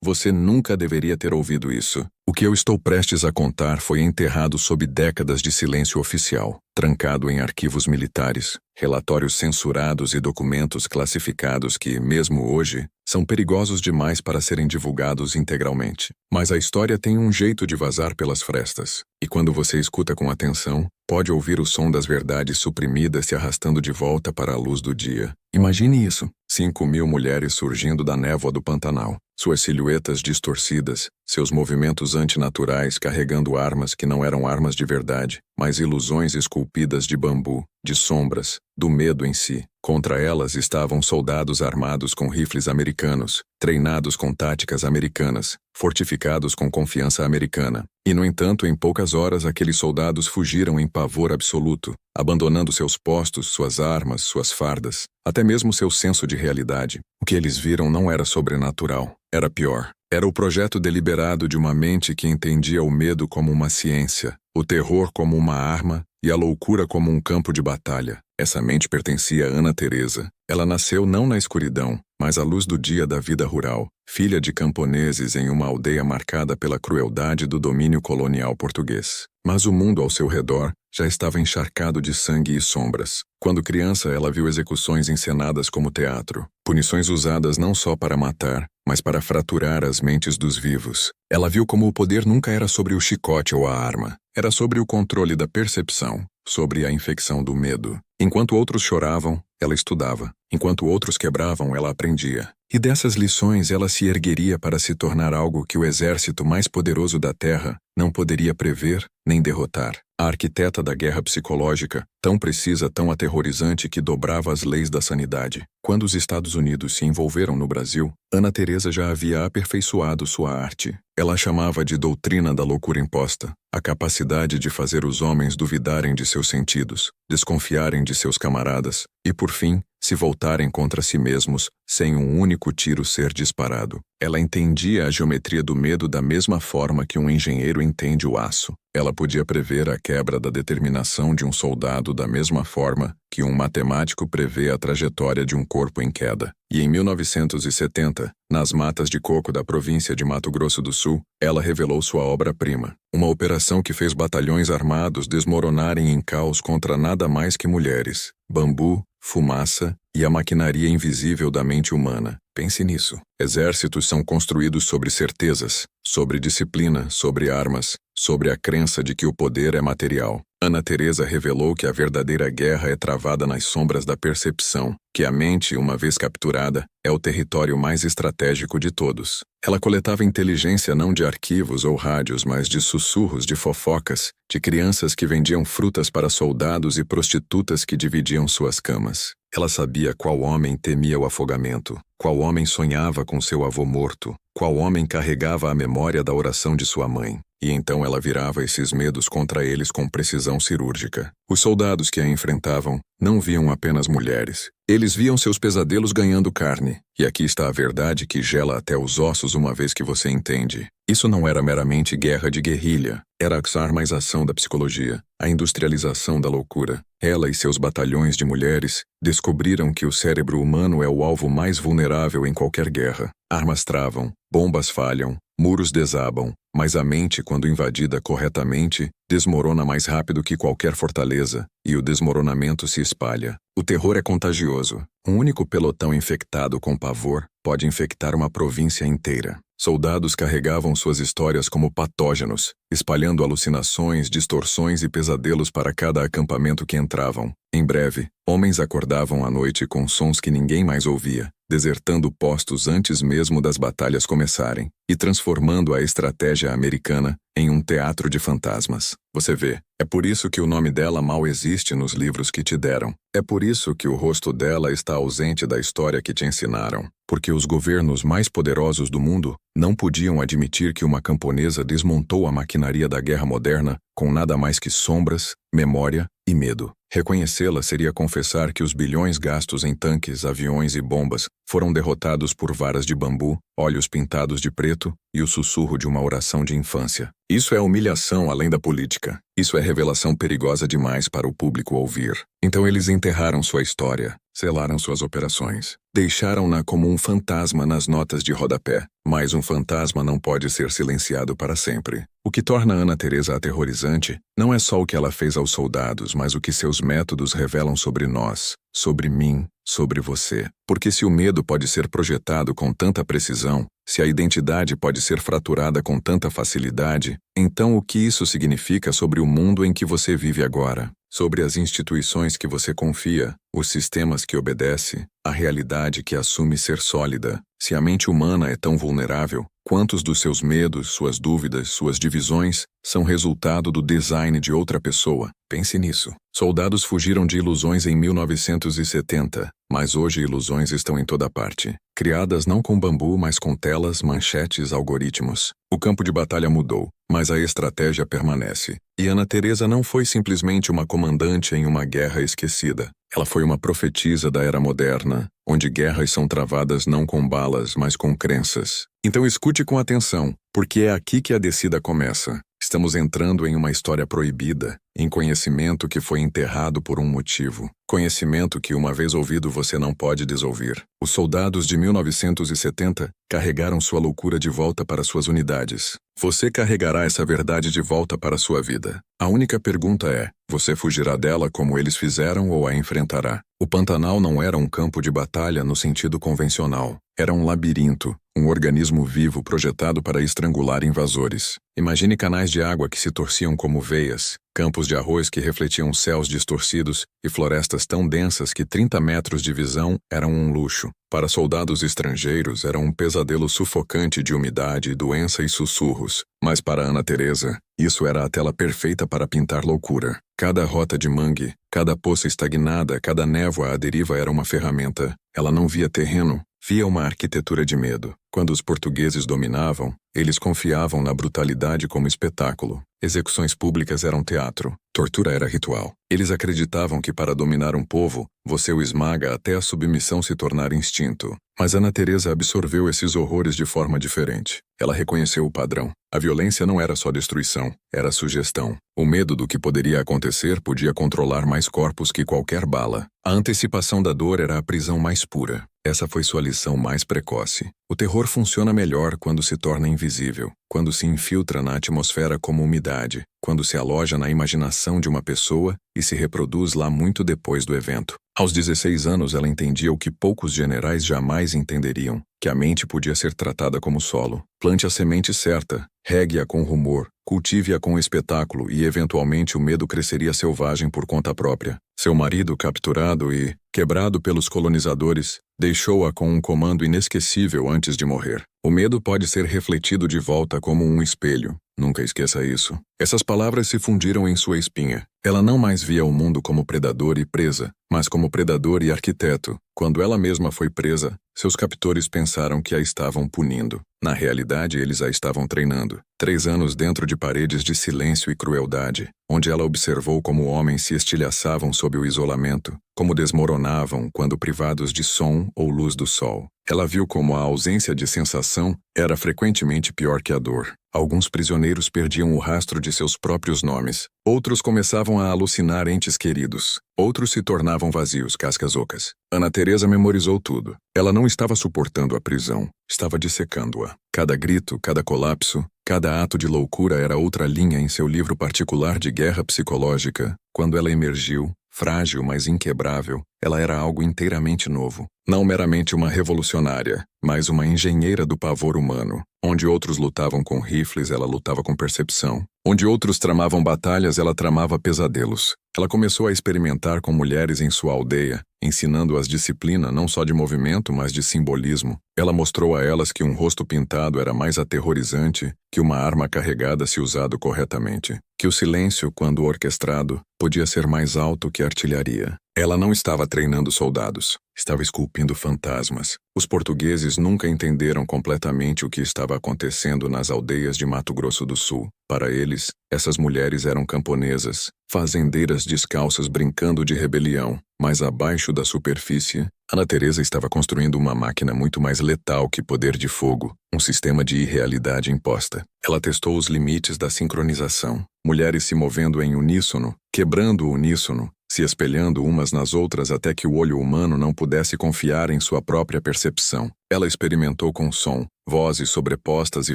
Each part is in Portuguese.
Você nunca deveria ter ouvido isso. O que eu estou prestes a contar foi enterrado sob décadas de silêncio oficial, trancado em arquivos militares, relatórios censurados e documentos classificados que, mesmo hoje, são perigosos demais para serem divulgados integralmente. Mas a história tem um jeito de vazar pelas frestas, e quando você escuta com atenção, pode ouvir o som das verdades suprimidas se arrastando de volta para a luz do dia. Imagine isso: 5.000 mulheres surgindo da névoa do Pantanal, suas silhuetas distorcidas, seus movimentos antinaturais carregando armas que não eram armas de verdade, mas ilusões esculpidas de bambu, de sombras, do medo em si. Contra elas estavam soldados armados com rifles americanos, treinados com táticas americanas, fortificados com confiança americana. E, no entanto, em poucas horas aqueles soldados fugiram em pavor absoluto, abandonando seus postos, suas armas, suas fardas, até mesmo seu senso de realidade. O que eles viram não era sobrenatural, era pior. Era o projeto deliberado de uma mente que entendia o medo como uma ciência, o terror como uma arma e a loucura como um campo de batalha. Essa mente pertencia a Ana Teresa. Ela nasceu não na escuridão, mas à luz do dia da vida rural, filha de camponeses em uma aldeia marcada pela crueldade do domínio colonial português. Mas o mundo ao seu redor já estava encharcado de sangue e sombras. Quando criança, ela viu execuções encenadas como teatro, punições usadas não só para matar, mas para fraturar as mentes dos vivos. Ela viu como o poder nunca era sobre o chicote ou a arma, era sobre o controle da percepção, sobre a infecção do medo. Enquanto outros choravam, ela estudava. Enquanto outros quebravam, ela aprendia. E dessas lições ela se ergueria para se tornar algo que o exército mais poderoso da Terra não poderia prever nem derrotar. A arquiteta da guerra psicológica, tão precisa, tão aterrorizante que dobrava as leis da sanidade. Quando os Estados Unidos se envolveram no Brasil, Ana Teresa já havia aperfeiçoado sua arte. Ela a chamava de doutrina da loucura imposta, a capacidade de fazer os homens duvidarem de seus sentidos, desconfiarem de seus camaradas e, por fim, se voltarem contra si mesmos sem um único tiro ser disparado. Ela entendia a geometria do medo da mesma forma que um engenheiro entende o aço. Ela podia prever a quebra da determinação de um soldado da mesma forma que um matemático prevê a trajetória de um corpo em queda. E em 1970, nas matas de coco da província de Mato Grosso do Sul, ela revelou sua obra-prima, uma operação que fez batalhões armados desmoronarem em caos contra nada mais que mulheres, bambu, fumaça e a maquinaria invisível da mente humana. Pense nisso. Exércitos são construídos sobre certezas, sobre disciplina, sobre armas, sobre a crença de que o poder é material. Ana Teresa revelou que a verdadeira guerra é travada nas sombras da percepção, que a mente, uma vez capturada, é o território mais estratégico de todos. Ela coletava inteligência não de arquivos ou rádios, mas de sussurros, de fofocas, de crianças que vendiam frutas para soldados e prostitutas que dividiam suas camas. Ela sabia qual homem temia o afogamento, qual homem sonhava com seu avô morto, qual homem carregava a memória da oração de sua mãe. E então ela virava esses medos contra eles com precisão cirúrgica. Os soldados que a enfrentavam não viam apenas mulheres. Eles viam seus pesadelos ganhando carne. E aqui está a verdade que gela até os ossos uma vez que você entende. Isso não era meramente guerra de guerrilha. Era a armaização da psicologia, a industrialização da loucura. Ela e seus batalhões de mulheres descobriram que o cérebro humano é o alvo mais vulnerável em qualquer guerra. Armas travam, bombas falham, muros desabam, mas a mente, quando invadida corretamente, desmorona mais rápido que qualquer fortaleza, e o desmoronamento se espalha. O terror é contagioso. Um único pelotão infectado com pavor pode infectar uma província inteira. Soldados carregavam suas histórias como patógenos, espalhando alucinações, distorções e pesadelos para cada acampamento que entravam. Em breve, homens acordavam à noite com sons que ninguém mais ouvia, desertando postos antes mesmo das batalhas começarem, e transformando a estratégia americana em um teatro de fantasmas. Você vê, é por isso que o nome dela mal existe nos livros que te deram. É por isso que o rosto dela está ausente da história que te ensinaram. Porque os governos mais poderosos do mundo não podiam admitir que uma camponesa desmontou a maquinaria da guerra moderna com nada mais que sombras, memória e medo. Reconhecê-la seria confessar que os bilhões gastos em tanques, aviões e bombas foram derrotados por varas de bambu, olhos pintados de preto e o sussurro de uma oração de infância. Isso é humilhação além da política. Isso é revelação perigosa demais para o público ouvir. Então eles enterraram sua história, selaram suas operações, deixaram-na como um fantasma nas notas de rodapé. Mas um fantasma não pode ser silenciado para sempre. O que torna Ana Teresa aterrorizante não é só o que ela fez aos soldados, mas o que seus métodos revelam sobre nós, sobre mim, sobre você. Porque se o medo pode ser projetado com tanta precisão, se a identidade pode ser fraturada com tanta facilidade, então o que isso significa sobre o mundo em que você vive agora? Sobre as instituições que você confia, os sistemas que obedece, a realidade que assume ser sólida. Se a mente humana é tão vulnerável, quantos dos seus medos, suas dúvidas, suas divisões são resultado do design de outra pessoa? Pense nisso. Soldados fugiram de ilusões em 1970, mas hoje ilusões estão em toda parte. Criadas não com bambu, mas com telas, manchetes, algoritmos. O campo de batalha mudou, mas a estratégia permanece. E Ana Teresa não foi simplesmente uma comandante em uma guerra esquecida. Ela foi uma profetisa da era moderna, onde guerras são travadas não com balas, mas com crenças. Então escute com atenção, porque é aqui que a descida começa. Estamos entrando em uma história proibida, em conhecimento que foi enterrado por um motivo. Conhecimento que, uma vez ouvido, você não pode desouvir. Os soldados de 1970 carregaram sua loucura de volta para suas unidades. Você carregará essa verdade de volta para sua vida. A única pergunta é, você fugirá dela como eles fizeram ou a enfrentará? O Pantanal não era um campo de batalha no sentido convencional. Era um labirinto, um organismo vivo projetado para estrangular invasores. Imagine canais de água que se torciam como veias, campos de arroz que refletiam céus distorcidos e florestas tão densas que 30 metros de visão eram um luxo. Para soldados estrangeiros, era um pesadelo sufocante de umidade, doença e sussurros. Mas para Ana Teresa, isso era a tela perfeita para pintar loucura. Cada rota de mangue, cada poça estagnada, cada névoa à deriva era uma ferramenta. Ela não via terreno, via uma arquitetura de medo. Quando os portugueses dominavam, eles confiavam na brutalidade como espetáculo. Execuções públicas eram teatro. Tortura era ritual. Eles acreditavam que para dominar um povo, você o esmaga até a submissão se tornar instinto. Mas Ana Teresa absorveu esses horrores de forma diferente. Ela reconheceu o padrão. A violência não era só destruição, era sugestão. O medo do que poderia acontecer podia controlar mais corpos que qualquer bala. A antecipação da dor era a prisão mais pura. Essa foi sua lição mais precoce. O terror funciona melhor quando se torna invisível, quando se infiltra na atmosfera como umidade, quando se aloja na imaginação de uma pessoa e se reproduz lá muito depois do evento. Aos 16 anos, ela entendia o que poucos generais jamais entenderiam, que a mente podia ser tratada como solo. Plante a semente certa, regue-a com rumor, cultive-a com espetáculo e, eventualmente, o medo cresceria selvagem por conta própria. Seu marido, capturado e quebrado pelos colonizadores, deixou-a com um comando inesquecível antes de morrer. O medo pode ser refletido de volta como um espelho. Nunca esqueça isso. Essas palavras se fundiram em sua espinha. Ela não mais via o mundo como predador e presa, mas como predador e arquiteto. Quando ela mesma foi presa, seus captores pensaram que a estavam punindo. Na realidade, eles a estavam treinando. 3 anos dentro de paredes de silêncio e crueldade, onde ela observou como homens se estilhaçavam sob o isolamento, como desmoronavam quando privados de som ou luz do sol. Ela viu como a ausência de sensação era frequentemente pior que a dor. Alguns prisioneiros perdiam o rastro de seus próprios nomes. Outros começavam a alucinar entes queridos. Outros se tornavam vazios, cascas ocas. Ana Teresa memorizou tudo. Ela não estava suportando a prisão, estava dissecando-a. Cada grito, cada colapso, cada ato de loucura era outra linha em seu livro particular de guerra psicológica. Quando ela emergiu, frágil, mas inquebrável, ela era algo inteiramente novo. Não meramente uma revolucionária, mas uma engenheira do pavor humano. Onde outros lutavam com rifles, ela lutava com percepção. Onde outros tramavam batalhas, ela tramava pesadelos. Ela começou a experimentar com mulheres em sua aldeia, ensinando-as disciplina não só de movimento, mas de simbolismo. Ela mostrou a elas que um rosto pintado era mais aterrorizante que uma arma carregada se usado corretamente. Que o silêncio, quando orquestrado, podia ser mais alto que artilharia. Ela não estava treinando soldados, estava esculpindo fantasmas. Os portugueses nunca entenderam completamente o que estava acontecendo nas aldeias de Mato Grosso do Sul. Para eles, essas mulheres eram camponesas, fazendeiras descalças brincando de rebelião. Mas abaixo da superfície, Ana Teresa estava construindo uma máquina muito mais letal que poder de fogo, um sistema de irrealidade imposta. Ela testou os limites da sincronização. Mulheres se movendo em uníssono, quebrando o uníssono, se espelhando umas nas outras até que o olho humano não pudesse confiar em sua própria percepção. Ela experimentou com som, vozes sobrepostas e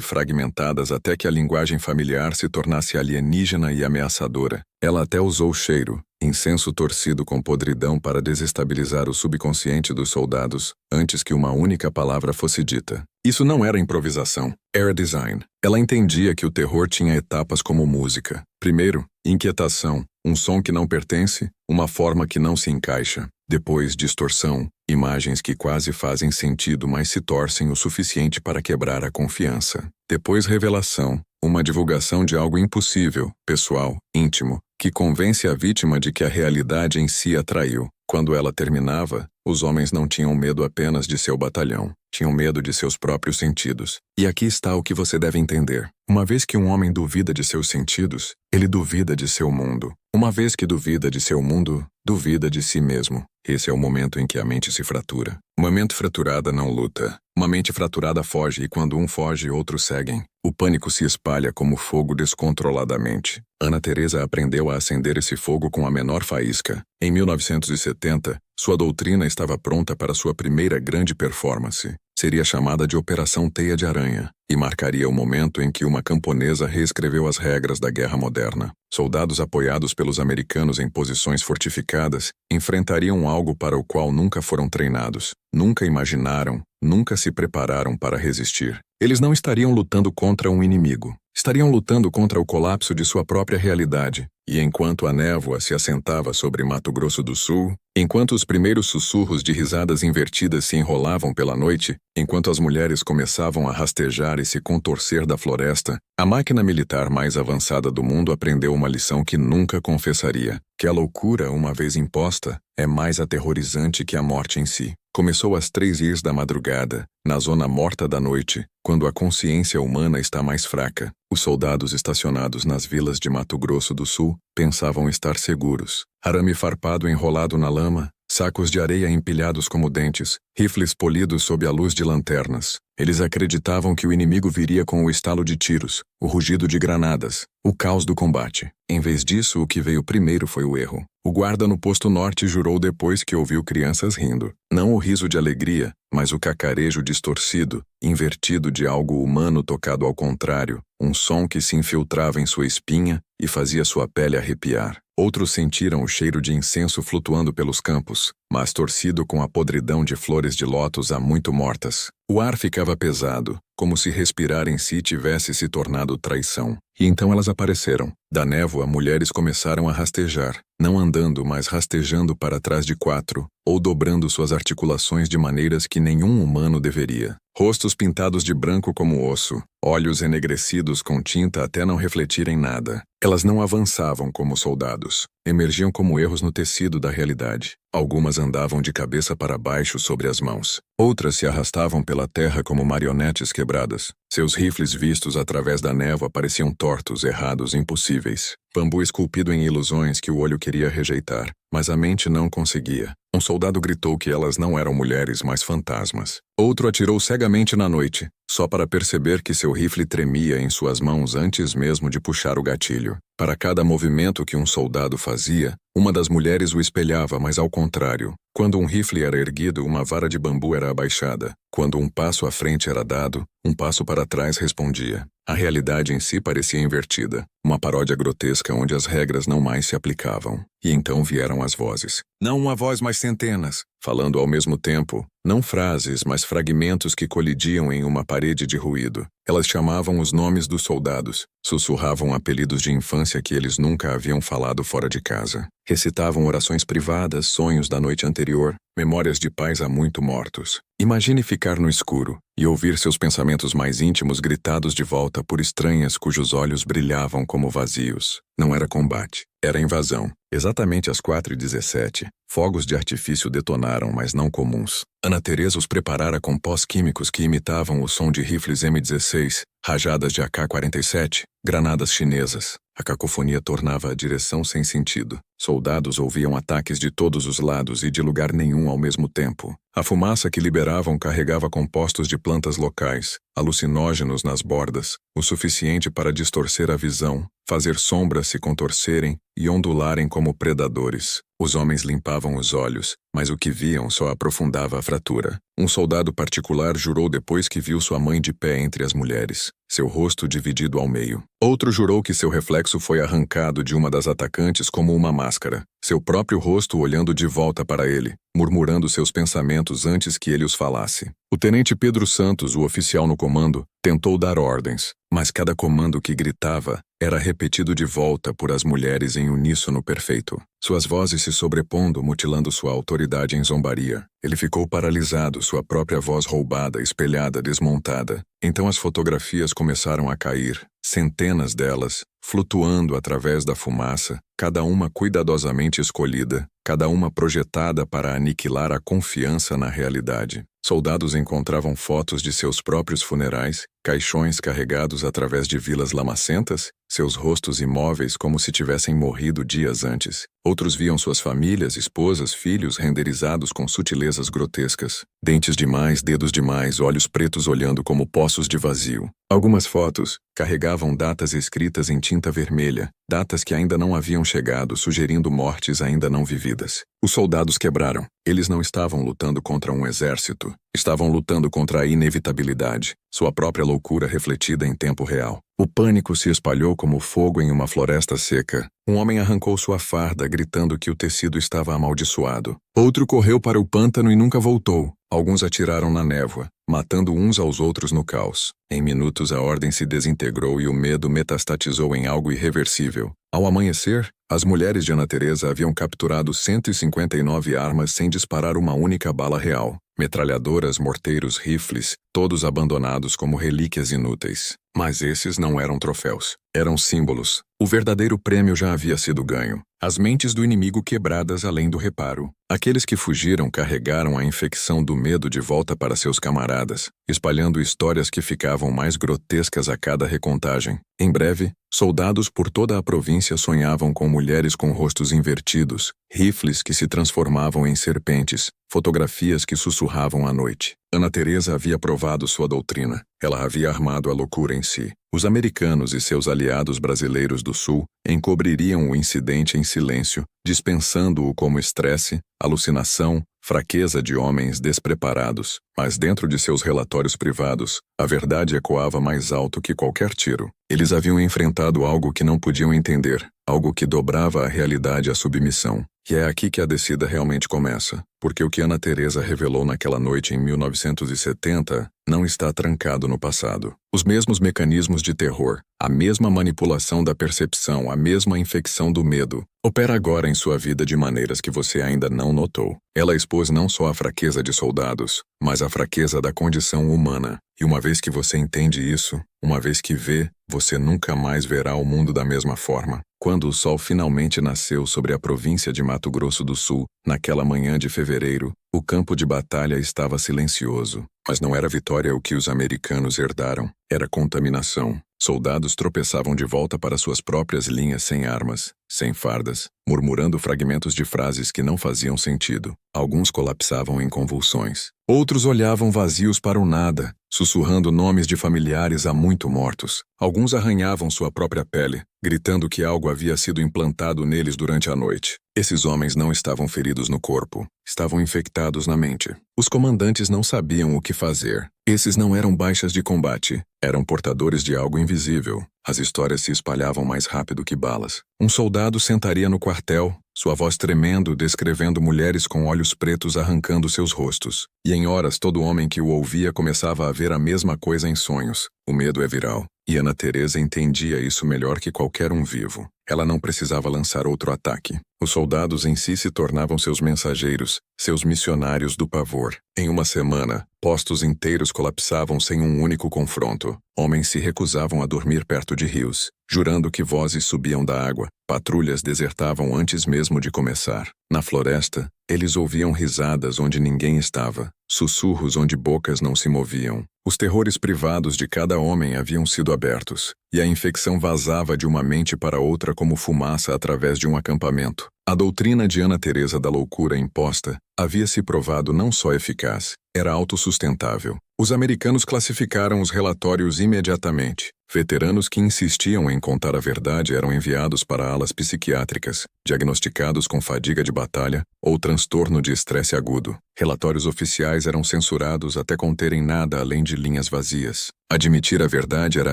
fragmentadas até que a linguagem familiar se tornasse alienígena e ameaçadora. Ela até usou cheiro, incenso torcido com podridão para desestabilizar o subconsciente dos soldados, antes que uma única palavra fosse dita. Isso não era improvisação, era design. Ela entendia que o terror tinha etapas como música. Primeiro, inquietação, um som que não pertence, uma forma que não se encaixa. Depois, distorção, imagens que quase fazem sentido, mas se torcem o suficiente para quebrar a confiança. Depois, revelação, uma divulgação de algo impossível, pessoal, íntimo, que convence a vítima de que a realidade em si a traiu. Quando ela terminava, os homens não tinham medo apenas de seu batalhão, tinham medo de seus próprios sentidos. E aqui está o que você deve entender. Uma vez que um homem duvida de seus sentidos, ele duvida de seu mundo. Uma vez que duvida de seu mundo, duvida de si mesmo. Esse é o momento em que a mente se fratura. Uma mente fraturada não luta. Uma mente fraturada foge e quando um foge, outros seguem. O pânico se espalha como fogo descontroladamente. Ana Teresa aprendeu a acender esse fogo com a menor faísca. Em 1970, sua doutrina estava pronta para sua primeira grande performance. Seria chamada de Operação Teia de Aranha e marcaria o momento em que uma camponesa reescreveu as regras da guerra moderna. Soldados apoiados pelos americanos em posições fortificadas enfrentariam algo para o qual nunca foram treinados, nunca imaginaram, nunca se prepararam para resistir. Eles não estariam lutando contra um inimigo. Estariam lutando contra o colapso de sua própria realidade. E enquanto a névoa se assentava sobre Mato Grosso do Sul, enquanto os primeiros sussurros de risadas invertidas se enrolavam pela noite, enquanto as mulheres começavam a rastejar e se contorcer da floresta, a máquina militar mais avançada do mundo aprendeu uma lição que nunca confessaria, que a loucura, uma vez imposta, é mais aterrorizante que a morte em si. Começou às 3h da madrugada, na zona morta da noite, quando a consciência humana está mais fraca. Os soldados estacionados nas vilas de Mato Grosso do Sul pensavam estar seguros. Arame farpado enrolado na lama, sacos de areia empilhados como dentes, rifles polidos sob a luz de lanternas. Eles acreditavam que o inimigo viria com o estalo de tiros, o rugido de granadas, o caos do combate. Em vez disso, o que veio primeiro foi o erro. O guarda no posto norte jurou depois que ouviu crianças rindo. Não o riso de alegria, mas o cacarejo distorcido, invertido de algo humano tocado ao contrário, um som que se infiltrava em sua espinha e fazia sua pele arrepiar. Outros sentiram o cheiro de incenso flutuando pelos campos, mas torcido com a podridão de flores de lótus há muito mortas. O ar ficava pesado, como se respirar em si tivesse se tornado traição. E então elas apareceram. Da névoa, mulheres começaram a rastejar, não andando, mas rastejando para trás de 4, ou dobrando suas articulações de maneiras que nenhum humano deveria. Rostos pintados de branco como osso, olhos enegrecidos com tinta até não refletirem nada. Elas não avançavam como soldados, emergiam como erros no tecido da realidade. Algumas andavam de cabeça para baixo sobre as mãos. Outras se arrastavam pela terra como marionetes quebradas. Seus rifles vistos através da névoa pareciam tortos, errados, impossíveis. Bambu esculpido em ilusões que o olho queria rejeitar, mas a mente não conseguia. Um soldado gritou que elas não eram mulheres, mas fantasmas. Outro atirou cegamente na noite, só para perceber que seu rifle tremia em suas mãos antes mesmo de puxar o gatilho. Para cada movimento que um soldado fazia, uma das mulheres o espelhava, mas ao contrário. Quando um rifle era erguido, uma vara de bambu era abaixada. Quando um passo à frente era dado, um passo para trás respondia. A realidade em si parecia invertida, uma paródia grotesca onde as regras não mais se aplicavam. E então vieram as vozes. Não uma voz, mas centenas, falando ao mesmo tempo, não frases, mas fragmentos que colidiam em uma parede de ruído. Elas chamavam os nomes dos soldados, sussurravam apelidos de infância que eles nunca haviam falado fora de casa. Recitavam orações privadas, sonhos da noite anterior, memórias de pais há muito mortos. Imagine ficar no escuro e ouvir seus pensamentos mais íntimos gritados de volta por estranhas cujos olhos brilhavam como como vazios. Não era combate, era invasão. Exatamente às 4h17, fogos de artifício detonaram, mas não comuns. Ana Teresa os preparara com pós químicos que imitavam o som de rifles M16, rajadas de AK-47, granadas chinesas. A cacofonia tornava a direção sem sentido. Soldados ouviam ataques de todos os lados e de lugar nenhum ao mesmo tempo. A fumaça que liberavam carregava compostos de plantas locais, alucinógenos nas bordas, o suficiente para distorcer a visão, fazer sombras se contorcerem e ondularem como predadores. Os homens limpavam os olhos, mas o que viam só aprofundava a fratura. Um soldado particular jurou depois que viu sua mãe de pé entre as mulheres, seu rosto dividido ao meio. Outro jurou que seu reflexo foi arrancado de uma das atacantes como uma máscara, seu próprio rosto olhando de volta para ele, murmurando seus pensamentos antes que ele os falasse. O tenente Pedro Santos, o oficial no comando, tentou dar ordens, mas cada comando que gritava era repetido de volta por as mulheres em uníssono perfeito. Suas vozes se sobrepondo, mutilando sua autoridade em zombaria. Ele ficou paralisado, sua própria voz roubada, espelhada, desmontada. Então as fotografias começaram a cair, centenas delas, flutuando através da fumaça, cada uma cuidadosamente escolhida, cada uma projetada para aniquilar a confiança na realidade. Soldados encontravam fotos de seus próprios funerais, caixões carregados através de vilas lamacentas, seus rostos imóveis como se tivessem morrido dias antes. Outros viam suas famílias, esposas, filhos renderizados com sutilezas grotescas. Dentes demais, dedos demais, olhos pretos olhando como poços de vazio. Algumas fotos carregavam datas escritas em tinta vermelha, datas que ainda não haviam chegado, sugerindo mortes ainda não vividas. Os soldados quebraram. Eles não estavam lutando contra um exército. Estavam lutando contra a inevitabilidade, sua própria loucura refletida em tempo real. O pânico se espalhou como fogo em uma floresta seca. Um homem arrancou sua farda, gritando que o tecido estava amaldiçoado. Outro correu para o pântano e nunca voltou. Alguns atiraram na névoa, matando uns aos outros no caos. Em minutos a ordem se desintegrou e o medo metastatizou em algo irreversível. Ao amanhecer, as mulheres de Ana Teresa haviam capturado 159 armas sem disparar uma única bala real. Metralhadoras, morteiros, rifles, todos abandonados como relíquias inúteis. Mas esses não eram troféus. Eram símbolos. O verdadeiro prêmio já havia sido ganho. As mentes do inimigo quebradas além do reparo. Aqueles que fugiram carregaram a infecção do medo de volta para seus camaradas, espalhando histórias que ficavam mais grotescas a cada recontagem. Em breve, soldados por toda a província sonhavam com mulheres com rostos invertidos, rifles que se transformavam em serpentes, fotografias que sussurravam à noite. Ana Teresa havia provado sua doutrina. Ela havia armado a loucura em si. Os americanos e seus aliados brasileiros do Sul encobririam o incidente em silêncio, dispensando-o como estresse, alucinação, fraqueza de homens despreparados. Mas dentro de seus relatórios privados, a verdade ecoava mais alto que qualquer tiro. Eles haviam enfrentado algo que não podiam entender, algo que dobrava a realidade à submissão. E é aqui que a descida realmente começa, porque o que Ana Teresa revelou naquela noite em 1970 não está trancado no passado. Os mesmos mecanismos de terror, a mesma manipulação da percepção, a mesma infecção do medo, opera agora em sua vida de maneiras que você ainda não notou. Ela expôs não só a fraqueza de soldados, mas a fraqueza da condição humana. E uma vez que você entende isso, uma vez que vê, você nunca mais verá o mundo da mesma forma. Quando o sol finalmente nasceu sobre a província de Mato Grosso do Sul, naquela manhã de fevereiro, o campo de batalha estava silencioso. Mas não era vitória o que os americanos herdaram, era contaminação. Soldados tropeçavam de volta para suas próprias linhas sem armas, sem fardas, murmurando fragmentos de frases que não faziam sentido. Alguns colapsavam em convulsões. Outros olhavam vazios para o nada, sussurrando nomes de familiares há muito mortos. Alguns arranhavam sua própria pele, gritando que algo havia sido implantado neles durante a noite. Esses homens não estavam feridos no corpo, estavam infectados na mente. Os comandantes não sabiam o que fazer. Esses não eram baixas de combate, eram portadores de algo invisível. As histórias se espalhavam mais rápido que balas. Um soldado sentaria no quartel, sua voz tremendo, descrevendo mulheres com olhos pretos arrancando seus rostos. E em horas todo homem que o ouvia começava a ver a mesma coisa em sonhos. O medo é viral. E Ana Teresa entendia isso melhor que qualquer um vivo. Ela não precisava lançar outro ataque. Os soldados em si se tornavam seus mensageiros, seus missionários do pavor. Em uma semana, postos inteiros colapsavam sem um único confronto. Homens se recusavam a dormir perto de rios, jurando que vozes subiam da água. Patrulhas desertavam antes mesmo de começar. Na floresta, eles ouviam risadas onde ninguém estava, sussurros onde bocas não se moviam. Os terrores privados de cada homem haviam sido abertos, e a infecção vazava de uma mente para outra como fumaça através de um acampamento. A doutrina de Ana Teresa da loucura imposta havia se provado não só eficaz, era autossustentável. Os americanos classificaram os relatórios imediatamente. Veteranos que insistiam em contar a verdade eram enviados para alas psiquiátricas, diagnosticados com fadiga de batalha ou transtorno de estresse agudo. Relatórios oficiais eram censurados até conterem nada além de linhas vazias. Admitir a verdade era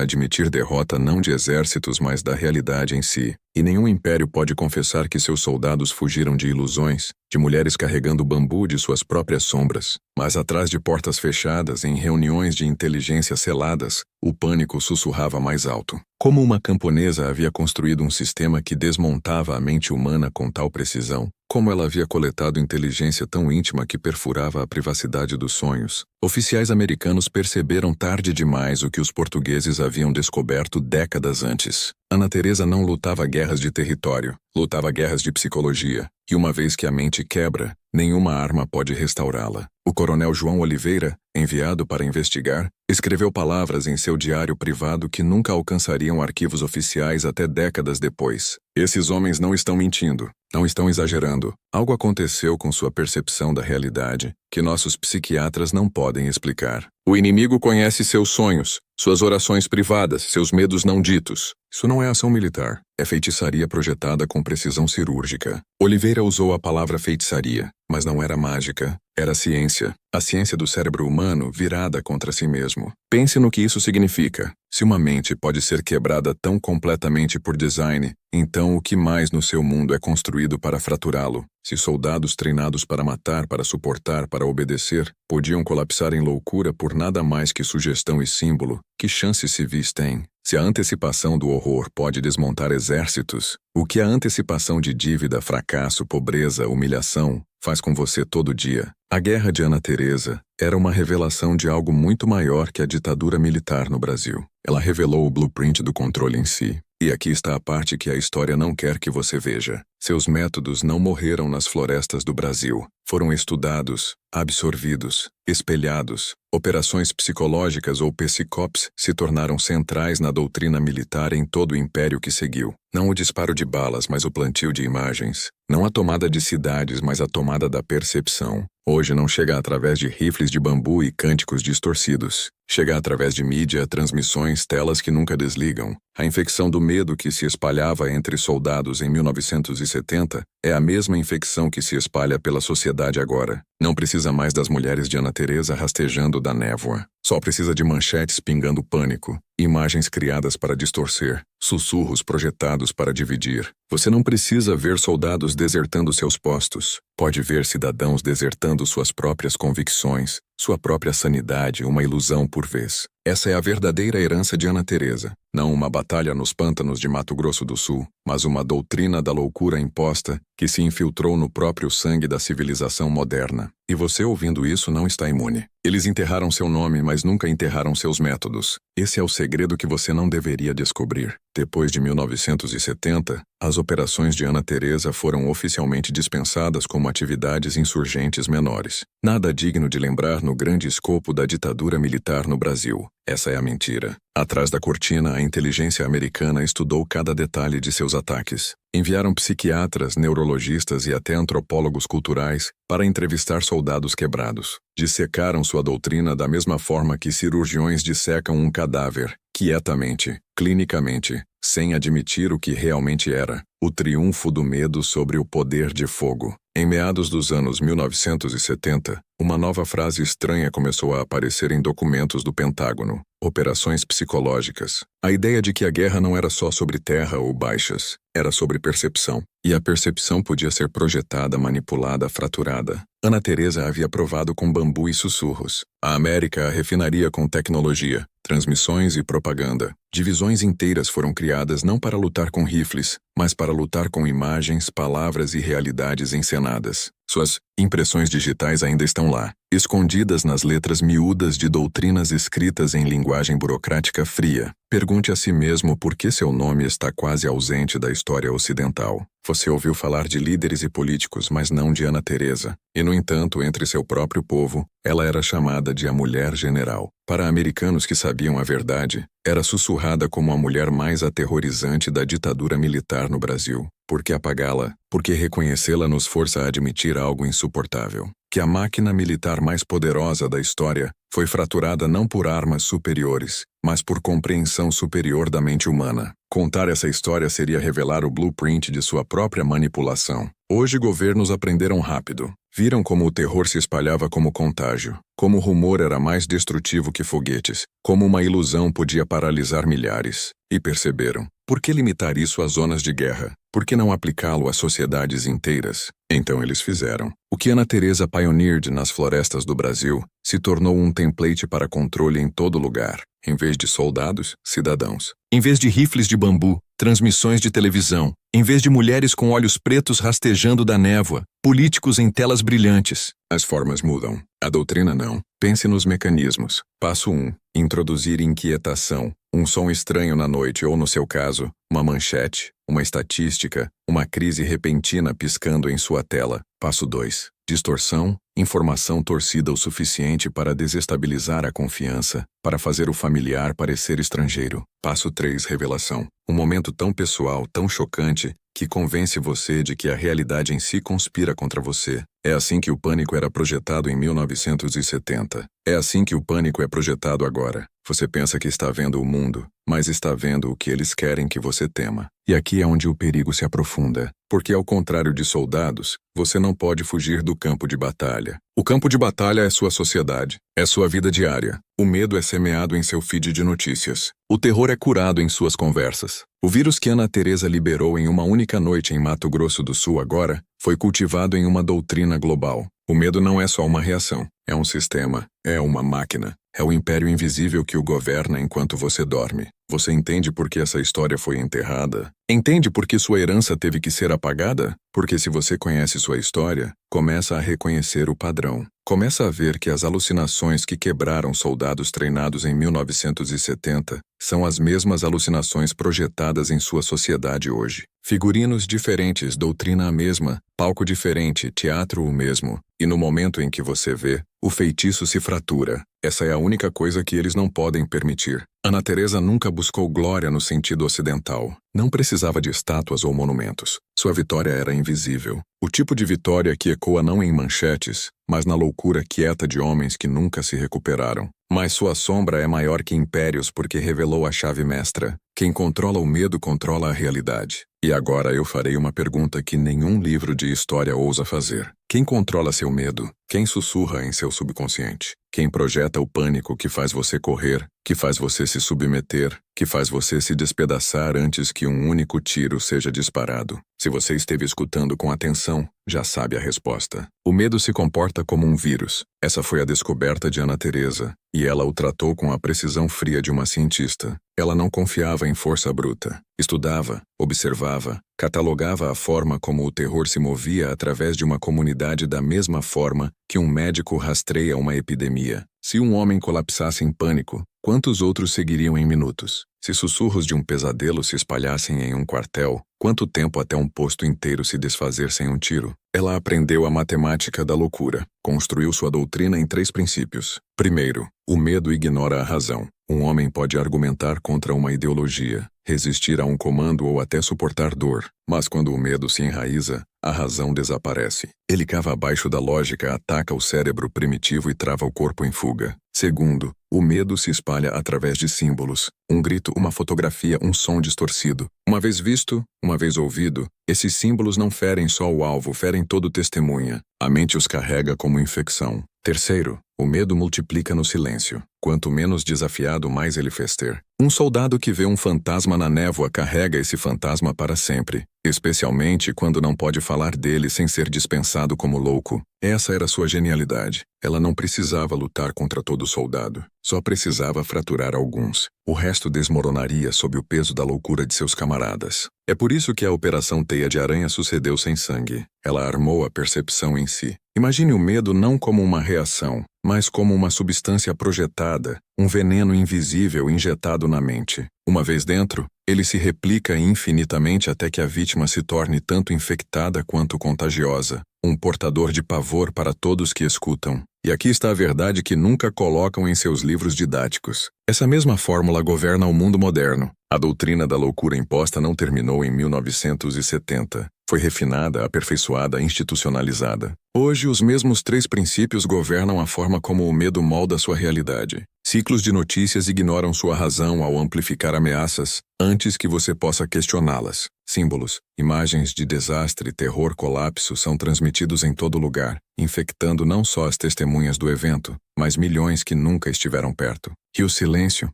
admitir derrota não de exércitos, mas da realidade em si. E nenhum império pode confessar que seus soldados fugiram de ilusões, de mulheres carregando bambu de suas próprias sombras. Mas atrás de portas fechadas, em reuniões de inteligência seladas, o pânico sussurrava mais alto. Como uma camponesa havia construído um sistema que desmontava a mente humana com tal precisão, como ela havia coletado inteligência tão íntima que perfurava a privacidade dos sonhos, oficiais americanos perceberam tarde demais o que os portugueses haviam descoberto décadas antes. Ana Teresa não lutava guerras de território, lutava guerras de psicologia, e uma vez que a mente quebra, nenhuma arma pode restaurá-la. O coronel João Oliveira, enviado para investigar, escreveu palavras em seu diário privado que nunca alcançariam arquivos oficiais até décadas depois. Esses homens não estão mentindo, não estão exagerando. Algo aconteceu com sua percepção da realidade, que nossos psiquiatras não podem explicar. O inimigo conhece seus sonhos, suas orações privadas, seus medos não ditos. Isso não é ação militar, é feitiçaria projetada com precisão cirúrgica. Oliveira usou a palavra feitiçaria, mas não era mágica, era ciência. A ciência do cérebro humano virada contra si mesmo. Pense no que isso significa. Se uma mente pode ser quebrada tão completamente por design, então o que mais no seu mundo é construído para fraturá-lo? Se soldados treinados para matar, para suportar, para obedecer, podiam colapsar em loucura por nada mais que sugestão e símbolo, que chances civis têm? Se a antecipação do horror pode desmontar exércitos, o que a antecipação de dívida, fracasso, pobreza, humilhação faz com você todo dia? A guerra de Ana Teresa era uma revelação de algo muito maior que a ditadura militar no Brasil. Ela revelou o blueprint do controle em si. E aqui está a parte que a história não quer que você veja. Seus métodos não morreram nas florestas do Brasil. Foram estudados, absorvidos, espelhados. Operações psicológicas ou psicops se tornaram centrais na doutrina militar em todo o império que seguiu. Não o disparo de balas, mas o plantio de imagens. Não a tomada de cidades, mas a tomada da percepção. Hoje não chega através de rifles de bambu e cânticos distorcidos. Chega através de mídia, transmissões, telas que nunca desligam. A infecção do medo que se espalhava entre soldados em 1970 é a mesma infecção que se espalha pela sociedade agora. Não precisa mais das mulheres de Ana Teresa rastejando da névoa. Só precisa de manchetes pingando pânico, imagens criadas para distorcer, sussurros projetados para dividir. Você não precisa ver soldados desertando seus postos. Pode ver cidadãos desertando suas próprias convicções, sua própria sanidade, uma ilusão por vez. Essa é a verdadeira herança de Ana Teresa. Não uma batalha nos pântanos de Mato Grosso do Sul, mas uma doutrina da loucura imposta que se infiltrou no próprio sangue da civilização moderna. E você ouvindo isso não está imune. Eles enterraram seu nome, mas nunca enterraram seus métodos. Esse é o segredo que você não deveria descobrir. Depois de 1970, as operações de Ana Teresa foram oficialmente dispensadas como atividades insurgentes menores. Nada digno de lembrar no grande escopo da ditadura militar no Brasil. Essa é a mentira. Atrás da cortina, a inteligência americana estudou cada detalhe de seus ataques. Enviaram psiquiatras, neurologistas e até antropólogos culturais para entrevistar soldados quebrados. Dissecaram sua doutrina da mesma forma que cirurgiões dissecam um cadáver, quietamente, clinicamente, sem admitir o que realmente era: o triunfo do medo sobre o poder de fogo. Em meados dos anos 1970, uma nova frase estranha começou a aparecer em documentos do Pentágono: Operações psicológicas. A ideia de que a guerra não era só sobre terra ou baixas, era sobre percepção. E a percepção podia ser projetada, manipulada, fraturada. Ana Teresa havia provado com bambu e sussurros. A América a refinaria com tecnologia, transmissões e propaganda. Divisões inteiras foram criadas não para lutar com rifles, mas para lutar com imagens, palavras e realidades encenadas. Suas impressões digitais ainda estão lá, escondidas nas letras miúdas de doutrinas escritas em linguagem burocrática fria. Pergunte a si mesmo por que seu nome está quase ausente da história ocidental. Você ouviu falar de líderes e políticos, mas não de Ana Teresa. E, no entanto, entre seu próprio povo, ela era chamada de a Mulher General. Para americanos que sabiam a verdade, era sussurrada como a mulher mais aterrorizante da ditadura militar no Brasil. Por que apagá-la? Porque reconhecê-la nos força a admitir algo insuportável. Que a máquina militar mais poderosa da história foi fraturada não por armas superiores, mas por compreensão superior da mente humana. Contar essa história seria revelar o blueprint de sua própria manipulação. Hoje governos aprenderam rápido. Viram como o terror se espalhava como contágio, como o rumor era mais destrutivo que foguetes, como uma ilusão podia paralisar milhares. E perceberam. Por que limitar isso às zonas de guerra? Por que não aplicá-lo às sociedades inteiras? Então eles fizeram. O que Ana Teresa pioneered nas florestas do Brasil se tornou um template para controle em todo lugar. Em vez de soldados, cidadãos. Em vez de rifles de bambu, transmissões de televisão. Em vez de mulheres com olhos pretos rastejando da névoa, políticos em telas brilhantes. As formas mudam. A doutrina não. Pense nos mecanismos. Passo 1. Introduzir inquietação. Um som estranho na noite ou, no seu caso, uma manchete, uma estatística, uma crise repentina piscando em sua tela. Passo 2. Distorção, informação torcida o suficiente para desestabilizar a confiança, para fazer o familiar parecer estrangeiro. Passo 3. Revelação. Um momento tão pessoal, tão chocante, que convence você de que a realidade em si conspira contra você. É assim que o pânico era projetado em 1970. É assim que o pânico é projetado agora. Você pensa que está vendo o mundo, mas está vendo o que eles querem que você tema. E aqui é onde o perigo se aprofunda. Porque, ao contrário de soldados, você não pode fugir do campo de batalha. O campo de batalha é sua sociedade, é sua vida diária. O medo é semeado em seu feed de notícias. O terror é curado em suas conversas. O vírus que Ana Teresa liberou em uma única noite em Mato Grosso do Sul agora foi cultivado em uma doutrina global. O medo não é só uma reação, é um sistema, é uma máquina. É o império invisível que o governa enquanto você dorme. Você entende por que essa história foi enterrada? Entende por que sua herança teve que ser apagada? Porque se você conhece sua história, começa a reconhecer o padrão. Começa a ver que as alucinações que quebraram soldados treinados em 1970 são as mesmas alucinações projetadas em sua sociedade hoje. Figurinos diferentes, doutrina a mesma, palco diferente, teatro o mesmo. E no momento em que você vê, o feitiço se fratura. Essa é a única coisa que eles não podem permitir. Ana Teresa nunca buscou glória no sentido ocidental. Não precisava de estátuas ou monumentos. Sua vitória era invisível. O tipo de vitória que ecoa não em manchetes, mas na loucura quieta de homens que nunca se recuperaram. Mas sua sombra é maior que impérios porque revelou a chave mestra. Quem controla o medo controla a realidade. E agora eu farei uma pergunta que nenhum livro de história ousa fazer. Quem controla seu medo? Quem sussurra em seu subconsciente? Quem projeta o pânico que faz você correr, que faz você se submeter, que faz você se despedaçar antes que um único tiro seja disparado? Se você esteve escutando com atenção, já sabe a resposta. O medo se comporta como um vírus. Essa foi a descoberta de Ana Teresa, e ela o tratou com a precisão fria de uma cientista. Ela não confiava em força bruta. Estudava, observava, catalogava a forma como o terror se movia através de uma comunidade da mesma forma que um médico rastreia uma epidemia. Se um homem colapsasse em pânico, quantos outros seguiriam em minutos? Se sussurros de um pesadelo se espalhassem em um quartel, quanto tempo até um posto inteiro se desfazer sem um tiro? Ela aprendeu a matemática da loucura. Construiu sua doutrina em 3 princípios. Primeiro, o medo ignora a razão. Um homem pode argumentar contra uma ideologia, resistir a um comando ou até suportar dor. Mas quando o medo se enraiza, a razão desaparece. Ele cava abaixo da lógica, ataca o cérebro primitivo e trava o corpo em fuga. Segundo, o medo se espalha através de símbolos. Um grito, uma fotografia, um som distorcido. Uma vez visto, uma vez ouvido, esses símbolos não ferem só o alvo, ferem todo testemunha. A mente os carrega como infecção. Terceiro, O medo multiplica no silêncio. Quanto menos desafiado, mais ele fez ter. Um soldado que vê um fantasma na névoa carrega esse fantasma para sempre, especialmente quando não pode falar dele sem ser dispensado como louco. Essa era sua genialidade. Ela não precisava lutar contra todo soldado. Só precisava fraturar alguns. O resto desmoronaria sob o peso da loucura de seus camaradas. É por isso que a Operação Teia de Aranha sucedeu sem sangue. Ela armou a percepção em si. Imagine o medo não como uma reação, mas como uma substância projetada, um veneno invisível injetado na mente. Uma vez dentro, ele se replica infinitamente até que a vítima se torne tanto infectada quanto contagiosa, um portador de pavor para todos que escutam. E aqui está a verdade que nunca colocam em seus livros didáticos. Essa mesma fórmula governa o mundo moderno. A doutrina da loucura imposta não terminou em 1970. Foi refinada, aperfeiçoada, institucionalizada. Hoje, os mesmos 3 princípios governam a forma como o medo molda sua realidade. Ciclos de notícias ignoram sua razão ao amplificar ameaças antes que você possa questioná-las. Símbolos, imagens de desastre, terror, colapso são transmitidos em todo lugar, infectando não só as testemunhas do evento, mas milhões que nunca estiveram perto. E o silêncio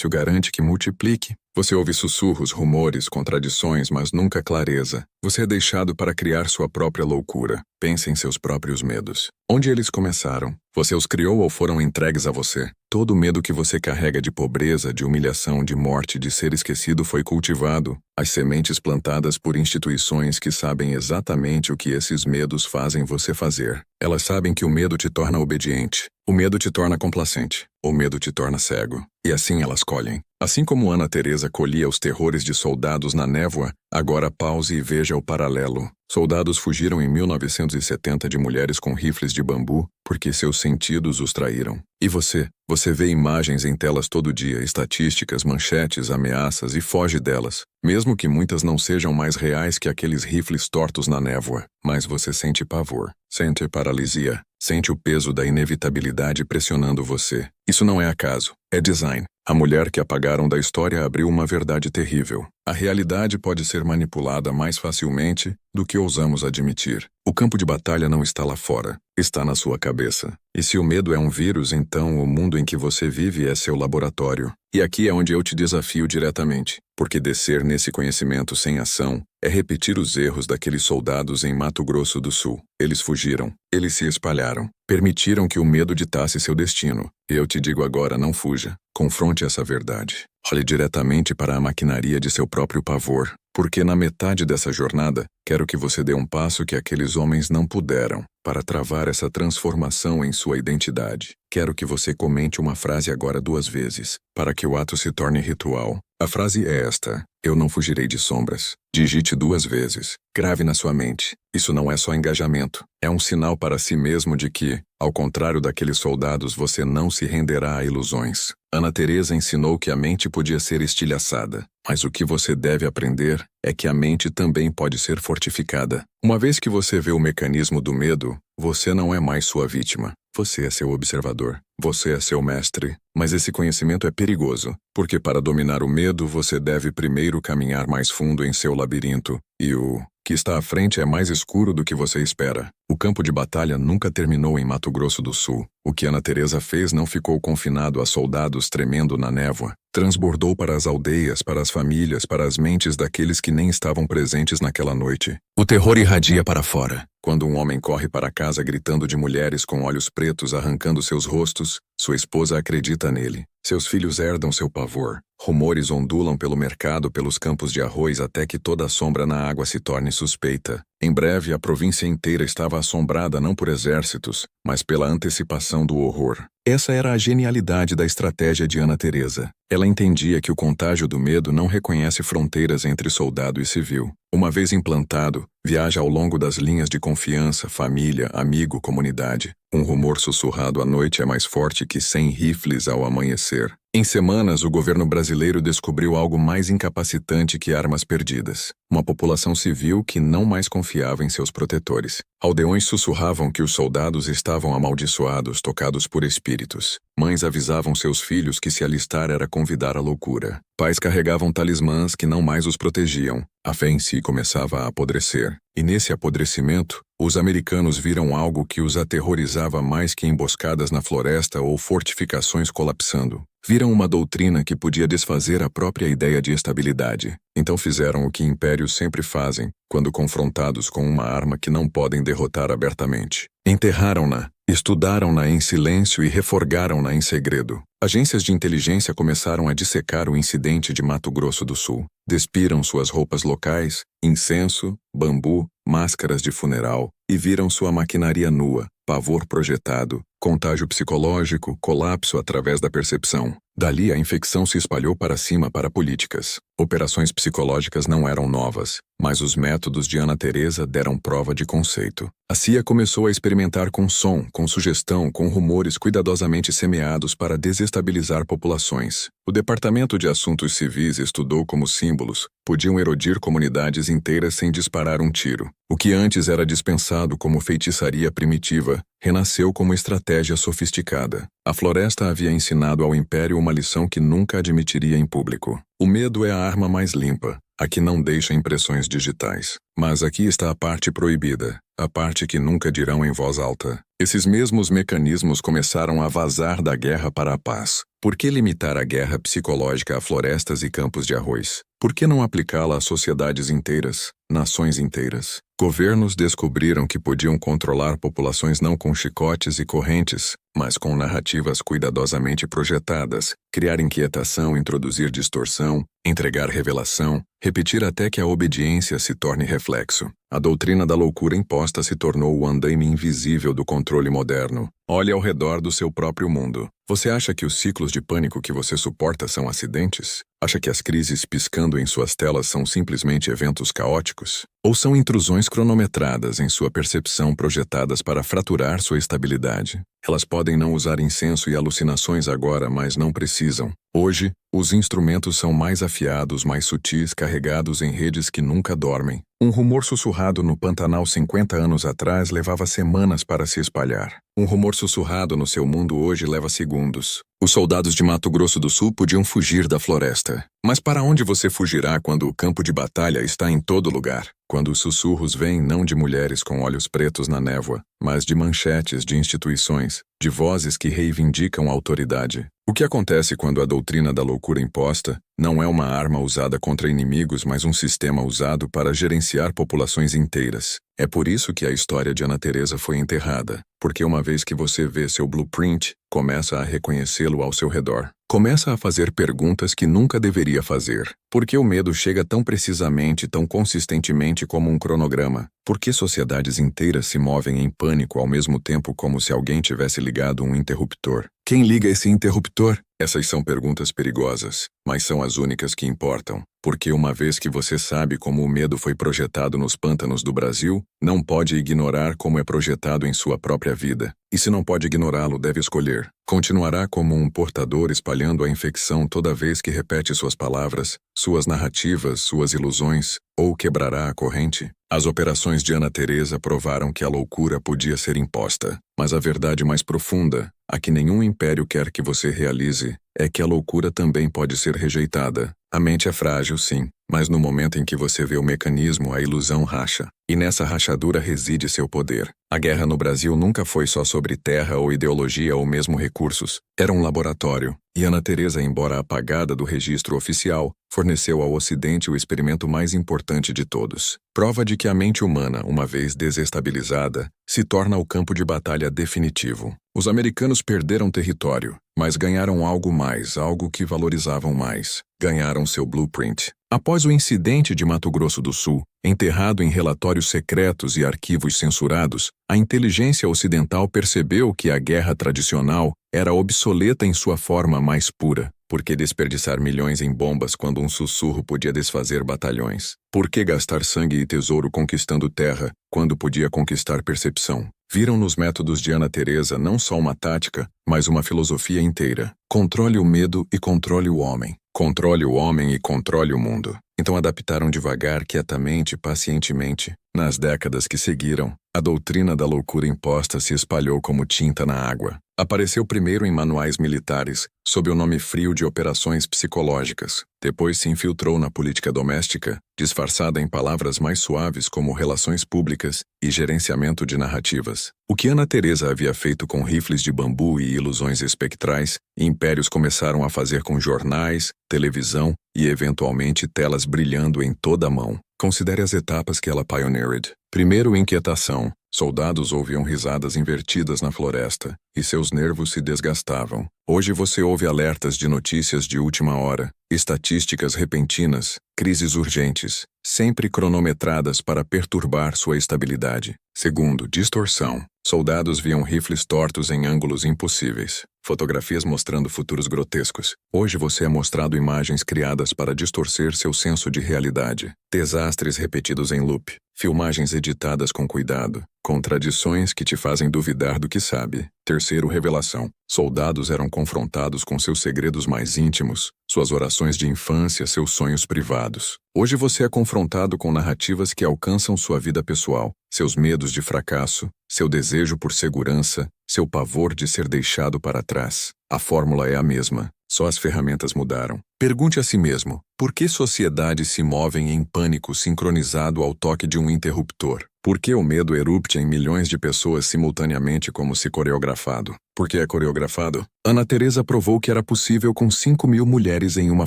garante que multiplique. Você ouve sussurros, rumores, contradições, mas nunca clareza. Você é deixado para criar sua própria loucura. Pense em seus próprios medos. Onde eles começaram? Você os criou ou foram entregues a você? Todo o medo que você carrega de pobreza, de humilhação, de morte, de ser esquecido foi cultivado. As sementes plantadas por instituições que sabem exatamente o que esses medos fazem você fazer. Elas sabem que o medo te torna obediente. O medo te torna complacente. O medo te torna cego. E assim elas colhem. Assim como Ana Teresa colhia os terrores de soldados na névoa, agora pause e veja o paralelo. Soldados fugiram em 1970 de mulheres com rifles de bambu porque seus sentidos os traíram. E você vê imagens em telas todo dia, estatísticas, manchetes, ameaças e foge delas. Mesmo que muitas não sejam mais reais que aqueles rifles tortos na névoa. Mas você sente pavor, sente paralisia, sente o peso da inevitabilidade pressionando você. Isso não é acaso, é design. A mulher que apagaram da história abriu uma verdade terrível. A realidade pode ser manipulada mais facilmente do que ousamos admitir. O campo de batalha não está lá fora, está na sua cabeça. E se o medo é um vírus, então o mundo em que você vive é seu laboratório. E aqui é onde eu te desafio diretamente, porque descer nesse conhecimento sem ação é repetir os erros daqueles soldados em Mato Grosso do Sul. Eles fugiram, eles se espalharam, permitiram que o medo ditasse seu destino. E eu te digo agora, não fuja, confronte essa verdade. Olhe diretamente para a maquinaria de seu próprio pavor, porque na metade dessa jornada, quero que você dê um passo que aqueles homens não puderam, para travar essa transformação em sua identidade. Quero que você comente uma frase agora 2 vezes, para que o ato se torne ritual. A frase é esta: eu não fugirei de sombras. Digite 2 vezes. Grave na sua mente. Isso não é só engajamento. É um sinal para si mesmo de que, ao contrário daqueles soldados, você não se renderá a ilusões. Ana Teresa ensinou que a mente podia ser estilhaçada, mas o que você deve aprender é que a mente também pode ser fortificada. Uma vez que você vê o mecanismo do medo, você não é mais sua vítima. Você é seu observador. Você é seu mestre. Mas esse conhecimento é perigoso, porque para dominar o medo você deve primeiro caminhar mais fundo em seu labirinto, e o que está à frente é mais escuro do que você espera. O campo de batalha nunca terminou em Mato Grosso do Sul. O que Ana Teresa fez não ficou confinado a soldados tremendo na névoa. Transbordou para as aldeias, para as famílias, para as mentes daqueles que nem estavam presentes naquela noite. O terror irradia para fora. Quando um homem corre para casa gritando de mulheres com olhos pretos arrancando seus rostos, sua esposa acredita nele. Seus filhos herdam seu pavor. Rumores ondulam pelo mercado, pelos campos de arroz, até que toda sombra na água se torne suspeita. Em breve, a província inteira estava assombrada não por exércitos, mas pela antecipação do horror. Essa era a genialidade da estratégia de Ana Teresa. Ela entendia que o contágio do medo não reconhece fronteiras entre soldado e civil. Uma vez implantado, viaja ao longo das linhas de confiança, família, amigo, comunidade. Um rumor sussurrado à noite é mais forte que 100 rifles ao amanhecer. Em semanas, o governo brasileiro descobriu algo mais incapacitante que armas perdidas. Uma população civil que não mais confiava em seus protetores. Aldeões sussurravam que os soldados estavam amaldiçoados, tocados por espíritos. Mães avisavam seus filhos que se alistar era convidar à loucura. Pais carregavam talismãs que não mais os protegiam. A fé em si começava a apodrecer, e nesse apodrecimento, os americanos viram algo que os aterrorizava mais que emboscadas na floresta ou fortificações colapsando. Viram uma doutrina que podia desfazer a própria ideia de estabilidade. Então fizeram o que impérios sempre fazem, quando confrontados com uma arma que não podem derrotar abertamente. Enterraram-na, estudaram-na em silêncio e reforgaram-na em segredo. Agências de inteligência começaram a dissecar o incidente de Mato Grosso do Sul. Despiram suas roupas locais, incenso, bambu, máscaras de funeral, e viram sua maquinaria nua, pavor projetado, contágio psicológico, colapso através da percepção. Dali a infecção se espalhou para cima para políticas. Operações psicológicas não eram novas, mas os métodos de Ana Teresa deram prova de conceito. A CIA começou a experimentar com som, com sugestão, com rumores cuidadosamente semeados para desestabilizar populações. O Departamento de Assuntos Civis estudou como símbolos podiam erodir comunidades inteiras sem disparar um tiro. O que antes era dispensado como feitiçaria primitiva, renasceu como estratégia sofisticada. A floresta havia ensinado ao Império uma lição que nunca admitiria em público. O medo é a arma mais limpa, a que não deixa impressões digitais. Mas aqui está a parte proibida, a parte que nunca dirão em voz alta. Esses mesmos mecanismos começaram a vazar da guerra para a paz. Por que limitar a guerra psicológica a florestas e campos de arroz? Por que não aplicá-la a sociedades inteiras, nações inteiras? Governos descobriram que podiam controlar populações não com chicotes e correntes, mas com narrativas cuidadosamente projetadas, criar inquietação, introduzir distorção, entregar revelação, repetir até que a obediência se torne reflexo. A doutrina da loucura imposta se tornou o andaime invisível do controle moderno. Olhe ao redor do seu próprio mundo. Você acha que os ciclos de pânico que você suporta são acidentes? Acha que as crises piscando em suas telas são simplesmente eventos caóticos? Ou são intrusões cronometradas em sua percepção projetadas para fraturar sua estabilidade? Elas podem não usar incenso e alucinações agora, mas não precisam. Hoje, os instrumentos são mais afiados, mais sutis, carregados em redes que nunca dormem. Um rumor sussurrado no Pantanal 50 anos atrás levava semanas para se espalhar. Um rumor sussurrado no seu mundo hoje leva segundos. Os soldados de Mato Grosso do Sul podiam fugir da floresta. Mas para onde você fugirá quando o campo de batalha está em todo lugar? Quando os sussurros vêm não de mulheres com olhos pretos na névoa, mas de manchetes de instituições, de vozes que reivindicam a autoridade. O que acontece quando a doutrina da loucura imposta não é uma arma usada contra inimigos, mas um sistema usado para gerenciar populações inteiras? É por isso que a história de Ana Teresa foi enterrada, porque uma vez que você vê seu blueprint, começa a reconhecê-lo ao seu redor. Começa a fazer perguntas que nunca deveria fazer. Por que o medo chega tão precisamente, tão consistentemente como um cronograma? Por que sociedades inteiras se movem em pânico ao mesmo tempo como se alguém tivesse ligado um interruptor? Quem liga esse interruptor? Essas são perguntas perigosas, mas são as únicas que importam. Porque uma vez que você sabe como o medo foi projetado nos pântanos do Brasil, não pode ignorar como é projetado em sua própria vida. E se não pode ignorá-lo, deve escolher. Continuará como um portador espalhando a infecção toda vez que repete suas palavras, suas narrativas, suas ilusões, ou quebrará a corrente? As operações de Ana Teresa provaram que a loucura podia ser imposta. Mas a verdade mais profunda, a que nenhum império quer que você realize, é que a loucura também pode ser rejeitada. A mente é frágil, sim, mas no momento em que você vê o mecanismo, a ilusão racha. E nessa rachadura reside seu poder. A guerra no Brasil nunca foi só sobre terra ou ideologia ou mesmo recursos. Era um laboratório. E Ana Teresa, embora apagada do registro oficial, forneceu ao Ocidente o experimento mais importante de todos. Prova de que a mente humana, uma vez desestabilizada, se torna o campo de batalha definitivo. Os americanos perderam território, mas ganharam algo mais, algo que valorizavam mais. Ganharam seu blueprint. Após o incidente de Mato Grosso do Sul, enterrado em relatórios secretos e arquivos censurados, a inteligência ocidental percebeu que a guerra tradicional era obsoleta em sua forma mais pura. Por que desperdiçar milhões em bombas quando um sussurro podia desfazer batalhões? Por que gastar sangue e tesouro conquistando terra, quando podia conquistar percepção? Viram nos métodos de Ana Teresa não só uma tática, mas uma filosofia inteira. Controle o medo e controle o homem. Controle o homem e controle o mundo. Então adaptaram devagar, quietamente, pacientemente. Nas décadas que seguiram, a doutrina da loucura imposta se espalhou como tinta na água. Apareceu primeiro em manuais militares, sob o nome frio de operações psicológicas. Depois se infiltrou na política doméstica, disfarçada em palavras mais suaves como relações públicas e gerenciamento de narrativas. O que Ana Teresa havia feito com rifles de bambu e ilusões espectrais, impérios começaram a fazer com jornais, televisão e, eventualmente, telas brilhando em toda a mão. Considere as etapas que ela pioneered. Primeiro, inquietação. Soldados ouviam risadas invertidas na floresta, e seus nervos se desgastavam. Hoje você ouve alertas de notícias de última hora, estatísticas repentinas, crises urgentes, sempre cronometradas para perturbar sua estabilidade. Segundo, distorção. Soldados viam rifles tortos em ângulos impossíveis, fotografias mostrando futuros grotescos. Hoje você é mostrado imagens criadas para distorcer seu senso de realidade. Desastres repetidos em loop, filmagens editadas com cuidado, contradições que te fazem duvidar do que sabe. Terceiro, revelação. Soldados eram confrontados com seus segredos mais íntimos, suas orações de infância, seus sonhos privados. Hoje você é confrontado com narrativas que alcançam sua vida pessoal, seus medos de fracasso, seu desejo por segurança, seu pavor de ser deixado para trás. A fórmula é a mesma, só as ferramentas mudaram. Pergunte a si mesmo, por que sociedades se movem em pânico sincronizado ao toque de um interruptor? Por que o medo erupta em milhões de pessoas simultaneamente como se coreografado? Por que é coreografado? Ana Teresa provou que era possível com 5.000 mulheres em uma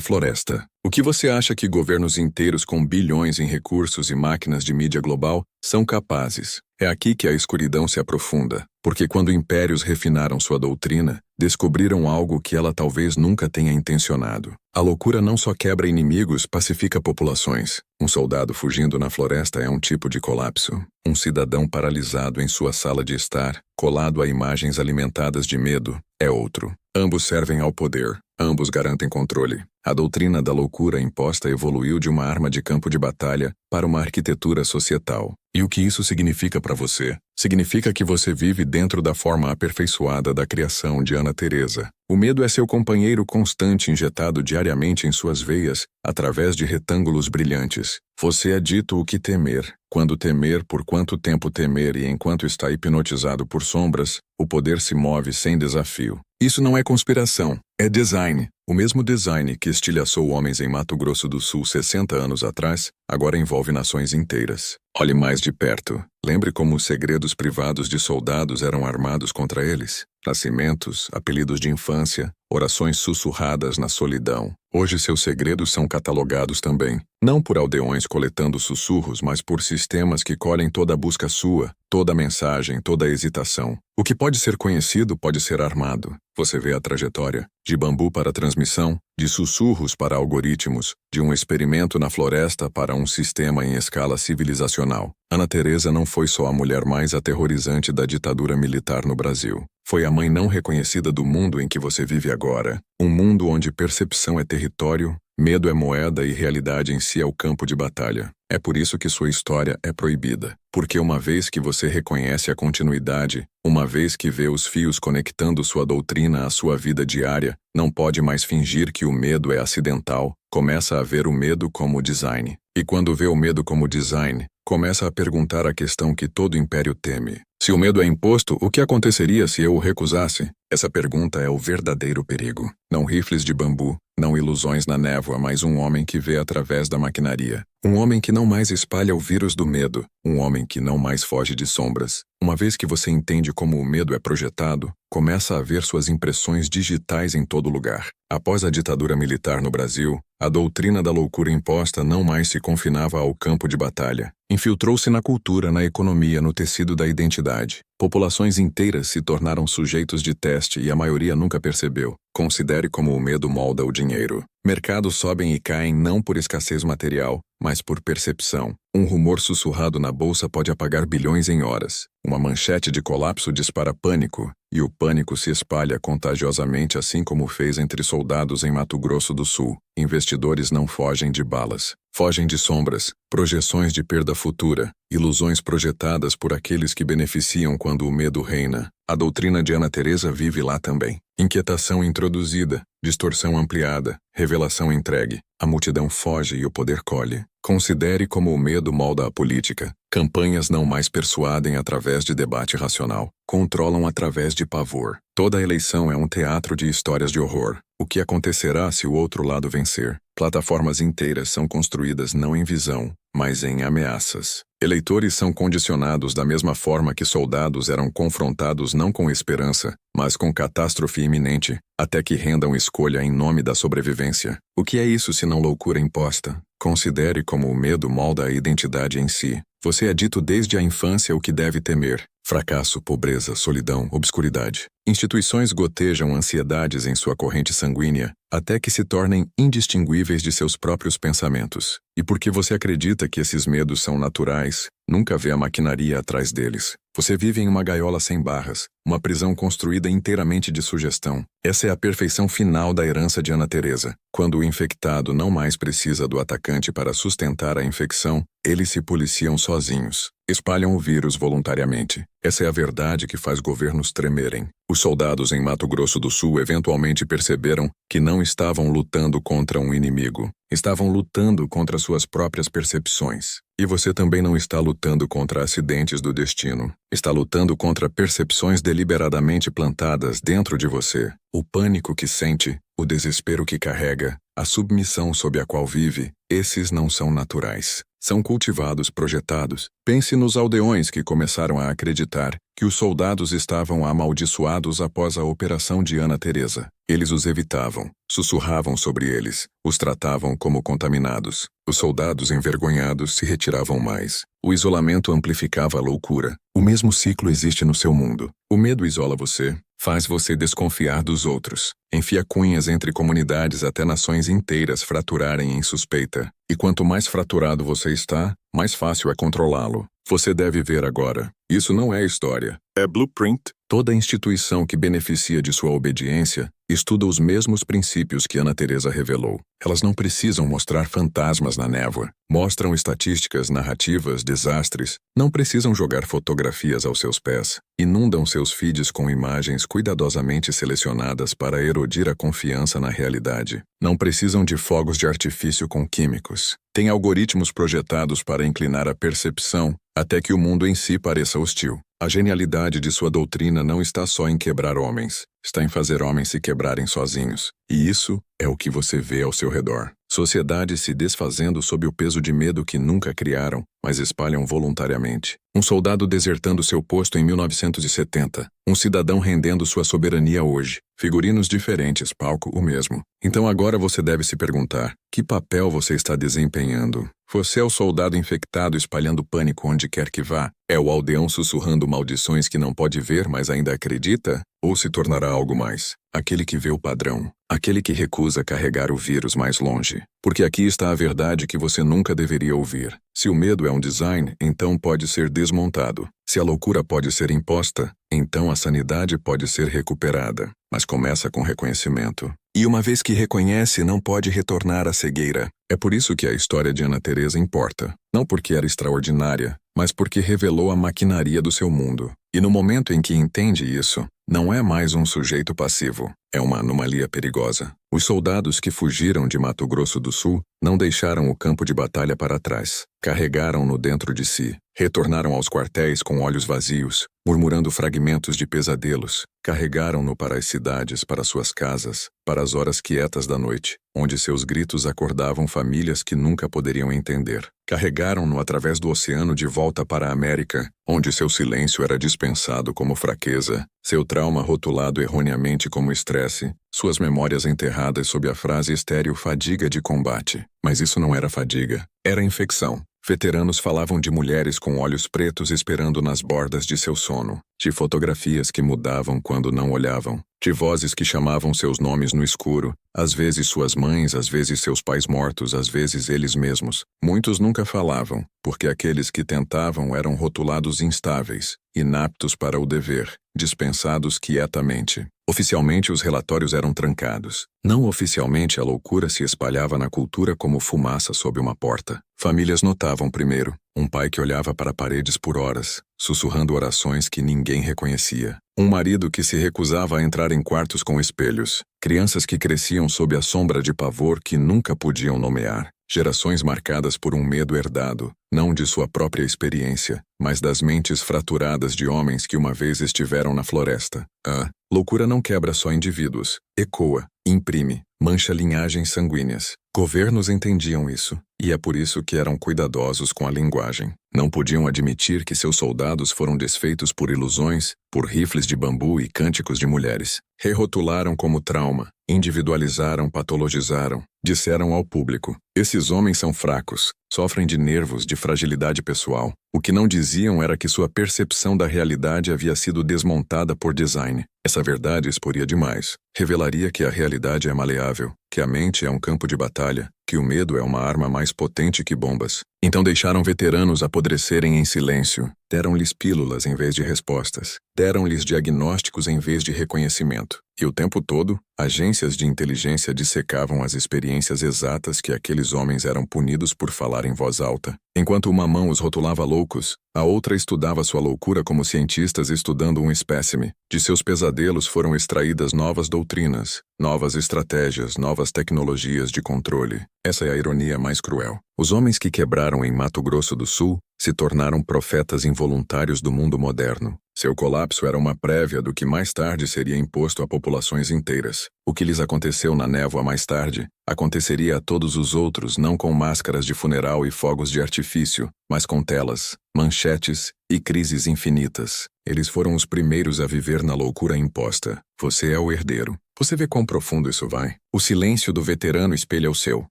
floresta. O que você acha que governos inteiros com bilhões em recursos e máquinas de mídia global são capazes? É aqui que a escuridão se aprofunda, porque quando impérios refinaram sua doutrina, descobriram algo que ela talvez nunca tenha intencionado. A loucura não só quebra inimigos, pacifica populações. Um soldado fugindo na floresta é um tipo de colapso. Um cidadão paralisado em sua sala de estar, colado a imagens alimentadas de medo, é outro. Ambos servem ao poder, ambos garantem controle. A doutrina da loucura imposta evoluiu de uma arma de campo de batalha para uma arquitetura societal. E o que isso significa para você? Significa que você vive dentro da forma aperfeiçoada da criação de Ana Teresa. O medo é seu companheiro constante injetado diariamente em suas veias, através de retângulos brilhantes. Você é dito o que temer, quando temer, por quanto tempo temer e enquanto está hipnotizado por sombras, o poder se move sem desafio. Isso não é conspiração, é design. O mesmo design que estilhaçou homens em Mato Grosso do Sul 60 anos atrás, agora envolve nações inteiras. Olhe mais de perto. Lembre como os segredos privados de soldados eram armados contra eles. Nascimentos, apelidos de infância, orações sussurradas na solidão. Hoje seus segredos são catalogados também, não por aldeões coletando sussurros, mas por sistemas que colhem toda a busca sua, toda a mensagem, toda a hesitação. O que pode ser conhecido pode ser armado. Você vê a trajetória, de bambu para transmissão, de sussurros para algoritmos, de um experimento na floresta para um sistema em escala civilizacional. Ana Teresa não foi só a mulher mais aterrorizante da ditadura militar no Brasil. Foi a mãe não reconhecida do mundo em que você vive agora. Um mundo onde percepção é território, medo é moeda e realidade em si é o campo de batalha. É por isso que sua história é proibida. Porque uma vez que você reconhece a continuidade, uma vez que vê os fios conectando sua doutrina à sua vida diária, não pode mais fingir que o medo é acidental, começa a ver o medo como design. E quando vê o medo como design, começa a perguntar a questão que todo império teme. Se o medo é imposto, o que aconteceria se eu o recusasse? Essa pergunta é o verdadeiro perigo. Não rifles de bambu, não ilusões na névoa, mas um homem que vê através da maquinaria. Um homem que não mais espalha o vírus do medo. Um homem que não mais foge de sombras. Uma vez que você entende como o medo é projetado, começa a ver suas impressões digitais em todo lugar. Após a ditadura militar no Brasil, a doutrina da loucura imposta não mais se confinava ao campo de batalha. Infiltrou-se na cultura, na economia, no tecido da identidade. Populações inteiras se tornaram sujeitos de teste e a maioria nunca percebeu. Considere como o medo molda o dinheiro. Mercados sobem e caem não por escassez material, mas por percepção. Um rumor sussurrado na bolsa pode apagar bilhões em horas. Uma manchete de colapso dispara pânico, e o pânico se espalha contagiosamente assim como fez entre soldados em Mato Grosso do Sul. Investidores não fogem de balas. Fogem de sombras, projeções de perda futura, ilusões projetadas por aqueles que beneficiam quando o medo reina. A doutrina de Ana Teresa vive lá também. Inquietação introduzida, distorção ampliada, revelação entregue. a multidão foge e o poder colhe. Considere como o medo molda a política. Campanhas não mais persuadem através de debate racional, controlam através de pavor. Toda eleição é um teatro de histórias de horror. O que acontecerá se o outro lado vencer? Plataformas inteiras são construídas não em visão, mas em ameaças. Eleitores são condicionados da mesma forma que soldados eram confrontados não com esperança, mas com catástrofe iminente, até que rendam escolha em nome da sobrevivência. O que é isso senão loucura imposta? Considere como o medo molda a identidade em si. Você é dito desde a infância o que deve temer: fracasso, pobreza, solidão, obscuridade. Instituições gotejam ansiedades em sua corrente sanguínea, até que se tornem indistinguíveis de seus próprios pensamentos. E porque você acredita que esses medos são naturais, nunca vê a maquinaria atrás deles. Você vive em uma gaiola sem barras, uma prisão construída inteiramente de sugestão. Essa é a perfeição final da herança de Ana Teresa. Quando o infectado não mais precisa do atacante para sustentar a infecção, eles se policiam sozinhos. Espalham o vírus voluntariamente. Essa é a verdade que faz governos tremerem. Os soldados em Mato Grosso do Sul eventualmente perceberam que não estavam lutando contra um inimigo. Estavam lutando contra suas próprias percepções. E você também não está lutando contra acidentes do destino. Está lutando contra percepções deliberadamente plantadas dentro de você. O pânico que sente, o desespero que carrega, a submissão sob a qual vive, esses não são naturais. São cultivados, projetados. Pense nos aldeões que começaram a acreditar que os soldados estavam amaldiçoados após a operação de Ana Teresa. Eles os evitavam, sussurravam sobre eles, os tratavam como contaminados. Os soldados envergonhados se retiravam mais. O isolamento amplificava a loucura. O mesmo ciclo existe no seu mundo. O medo isola você, faz você desconfiar dos outros. Enfia cunhas entre comunidades até nações inteiras fraturarem em suspeita. E quanto mais fraturado você está, mais fácil é controlá-lo. Você deve ver agora. Isso não é história. É blueprint. Toda instituição que beneficia de sua obediência estuda os mesmos princípios que Ana Teresa revelou. Elas não precisam mostrar fantasmas na névoa. Mostram estatísticas, narrativas, desastres. Não precisam jogar fotografias aos seus pés. Inundam seus feeds com imagens cuidadosamente selecionadas para erodir a confiança na realidade. Não precisam de fogos de artifício com químicos. Têm algoritmos projetados para inclinar a percepção até que o mundo em si pareça hostil. A genialidade de sua doutrina não está só em quebrar homens, está em fazer homens se quebrarem sozinhos. E isso é o que você vê ao seu redor. Sociedades se desfazendo sob o peso de medo que nunca criaram, mas espalham voluntariamente. Um soldado desertando seu posto em 1970. Um cidadão rendendo sua soberania hoje. Figurinos diferentes, palco o mesmo. Então agora você deve se perguntar: que papel você está desempenhando? Você é o soldado infectado espalhando pânico onde quer que vá? É o aldeão sussurrando maldições que não pode ver, mas ainda acredita? Ou se tornará algo mais? Aquele que vê o padrão. Aquele que recusa carregar o vírus mais longe. Porque aqui está a verdade que você nunca deveria ouvir. Se o medo é um design, então pode ser desmontado. Se a loucura pode ser imposta, então a sanidade pode ser recuperada. Mas começa com reconhecimento. E uma vez que reconhece, não pode retornar à cegueira. É por isso que a história de Ana Teresa importa. Não porque era extraordinária, mas porque revelou a maquinaria do seu mundo. E no momento em que entende isso, não é mais um sujeito passivo. É uma anomalia perigosa. Os soldados que fugiram de Mato Grosso do Sul não deixaram o campo de batalha para trás. Carregaram-no dentro de si. Retornaram aos quartéis com olhos vazios, murmurando fragmentos de pesadelos. Carregaram-no para as cidades, para suas casas, para as horas quietas da noite, onde seus gritos acordavam famílias que nunca poderiam entender. Carregaram-no através do oceano de volta para a América, onde seu silêncio era dispensado como fraqueza, seu trauma rotulado erroneamente como estresse, suas memórias enterradas sob a frase estéril fadiga de combate. Mas isso não era fadiga, era infecção. Veteranos falavam de mulheres com olhos pretos esperando nas bordas de seu sono, de fotografias que mudavam quando não olhavam, de vozes que chamavam seus nomes no escuro, às vezes suas mães, às vezes seus pais mortos, às vezes eles mesmos. Muitos nunca falavam, porque aqueles que tentavam eram rotulados instáveis, inaptos para o dever, dispensados quietamente. Oficialmente, os relatórios eram trancados. Não oficialmente, a loucura se espalhava na cultura como fumaça sob uma porta. Famílias notavam primeiro. Um pai que olhava para paredes por horas, sussurrando orações que ninguém reconhecia. Um marido que se recusava a entrar em quartos com espelhos. Crianças que cresciam sob a sombra de pavor que nunca podiam nomear. Gerações marcadas por um medo herdado, não de sua própria experiência, mas das mentes fraturadas de homens que uma vez estiveram na floresta. A loucura não quebra só indivíduos, ecoa, imprime, mancha linhagens sanguíneas. Governos entendiam isso, e é por isso que eram cuidadosos com a linguagem. Não podiam admitir que seus soldados foram desfeitos por ilusões, por rifles de bambu e cânticos de mulheres. Rerotularam como trauma, individualizaram, patologizaram, disseram ao público: esses homens são fracos, sofrem de nervos, de fragilidade pessoal. O que não diziam era que sua percepção da realidade havia sido desmontada por design. Essa verdade exporia demais. Revelaria que a realidade é maleável, que a mente é um campo de batalha, que o medo é uma arma mais potente que bombas. Então deixaram veteranos apodrecerem em silêncio. Deram-lhes pílulas em vez de respostas. Deram-lhes diagnósticos em vez de reconhecimento. E o tempo todo, agências de inteligência dissecavam as experiências exatas que aqueles homens eram punidos por falar em voz alta. Enquanto uma mão os rotulava loucos, a outra estudava sua loucura como cientistas estudando um espécime. De seus pesadelos foram extraídas novas doutrinas, novas estratégias, novas tecnologias de controle. Essa é a ironia mais cruel. Os homens que quebraram em Mato Grosso do Sul se tornaram profetas involuntários do mundo moderno. Seu colapso era uma prévia do que mais tarde seria imposto a populações inteiras. O que lhes aconteceu na névoa mais tarde, aconteceria a todos os outros não com máscaras de funeral e fogos de artifício, mas com telas, manchetes e crises infinitas. Eles foram os primeiros a viver na loucura imposta. Você é o herdeiro. Você vê quão profundo isso vai? O silêncio do veterano espelha o seu.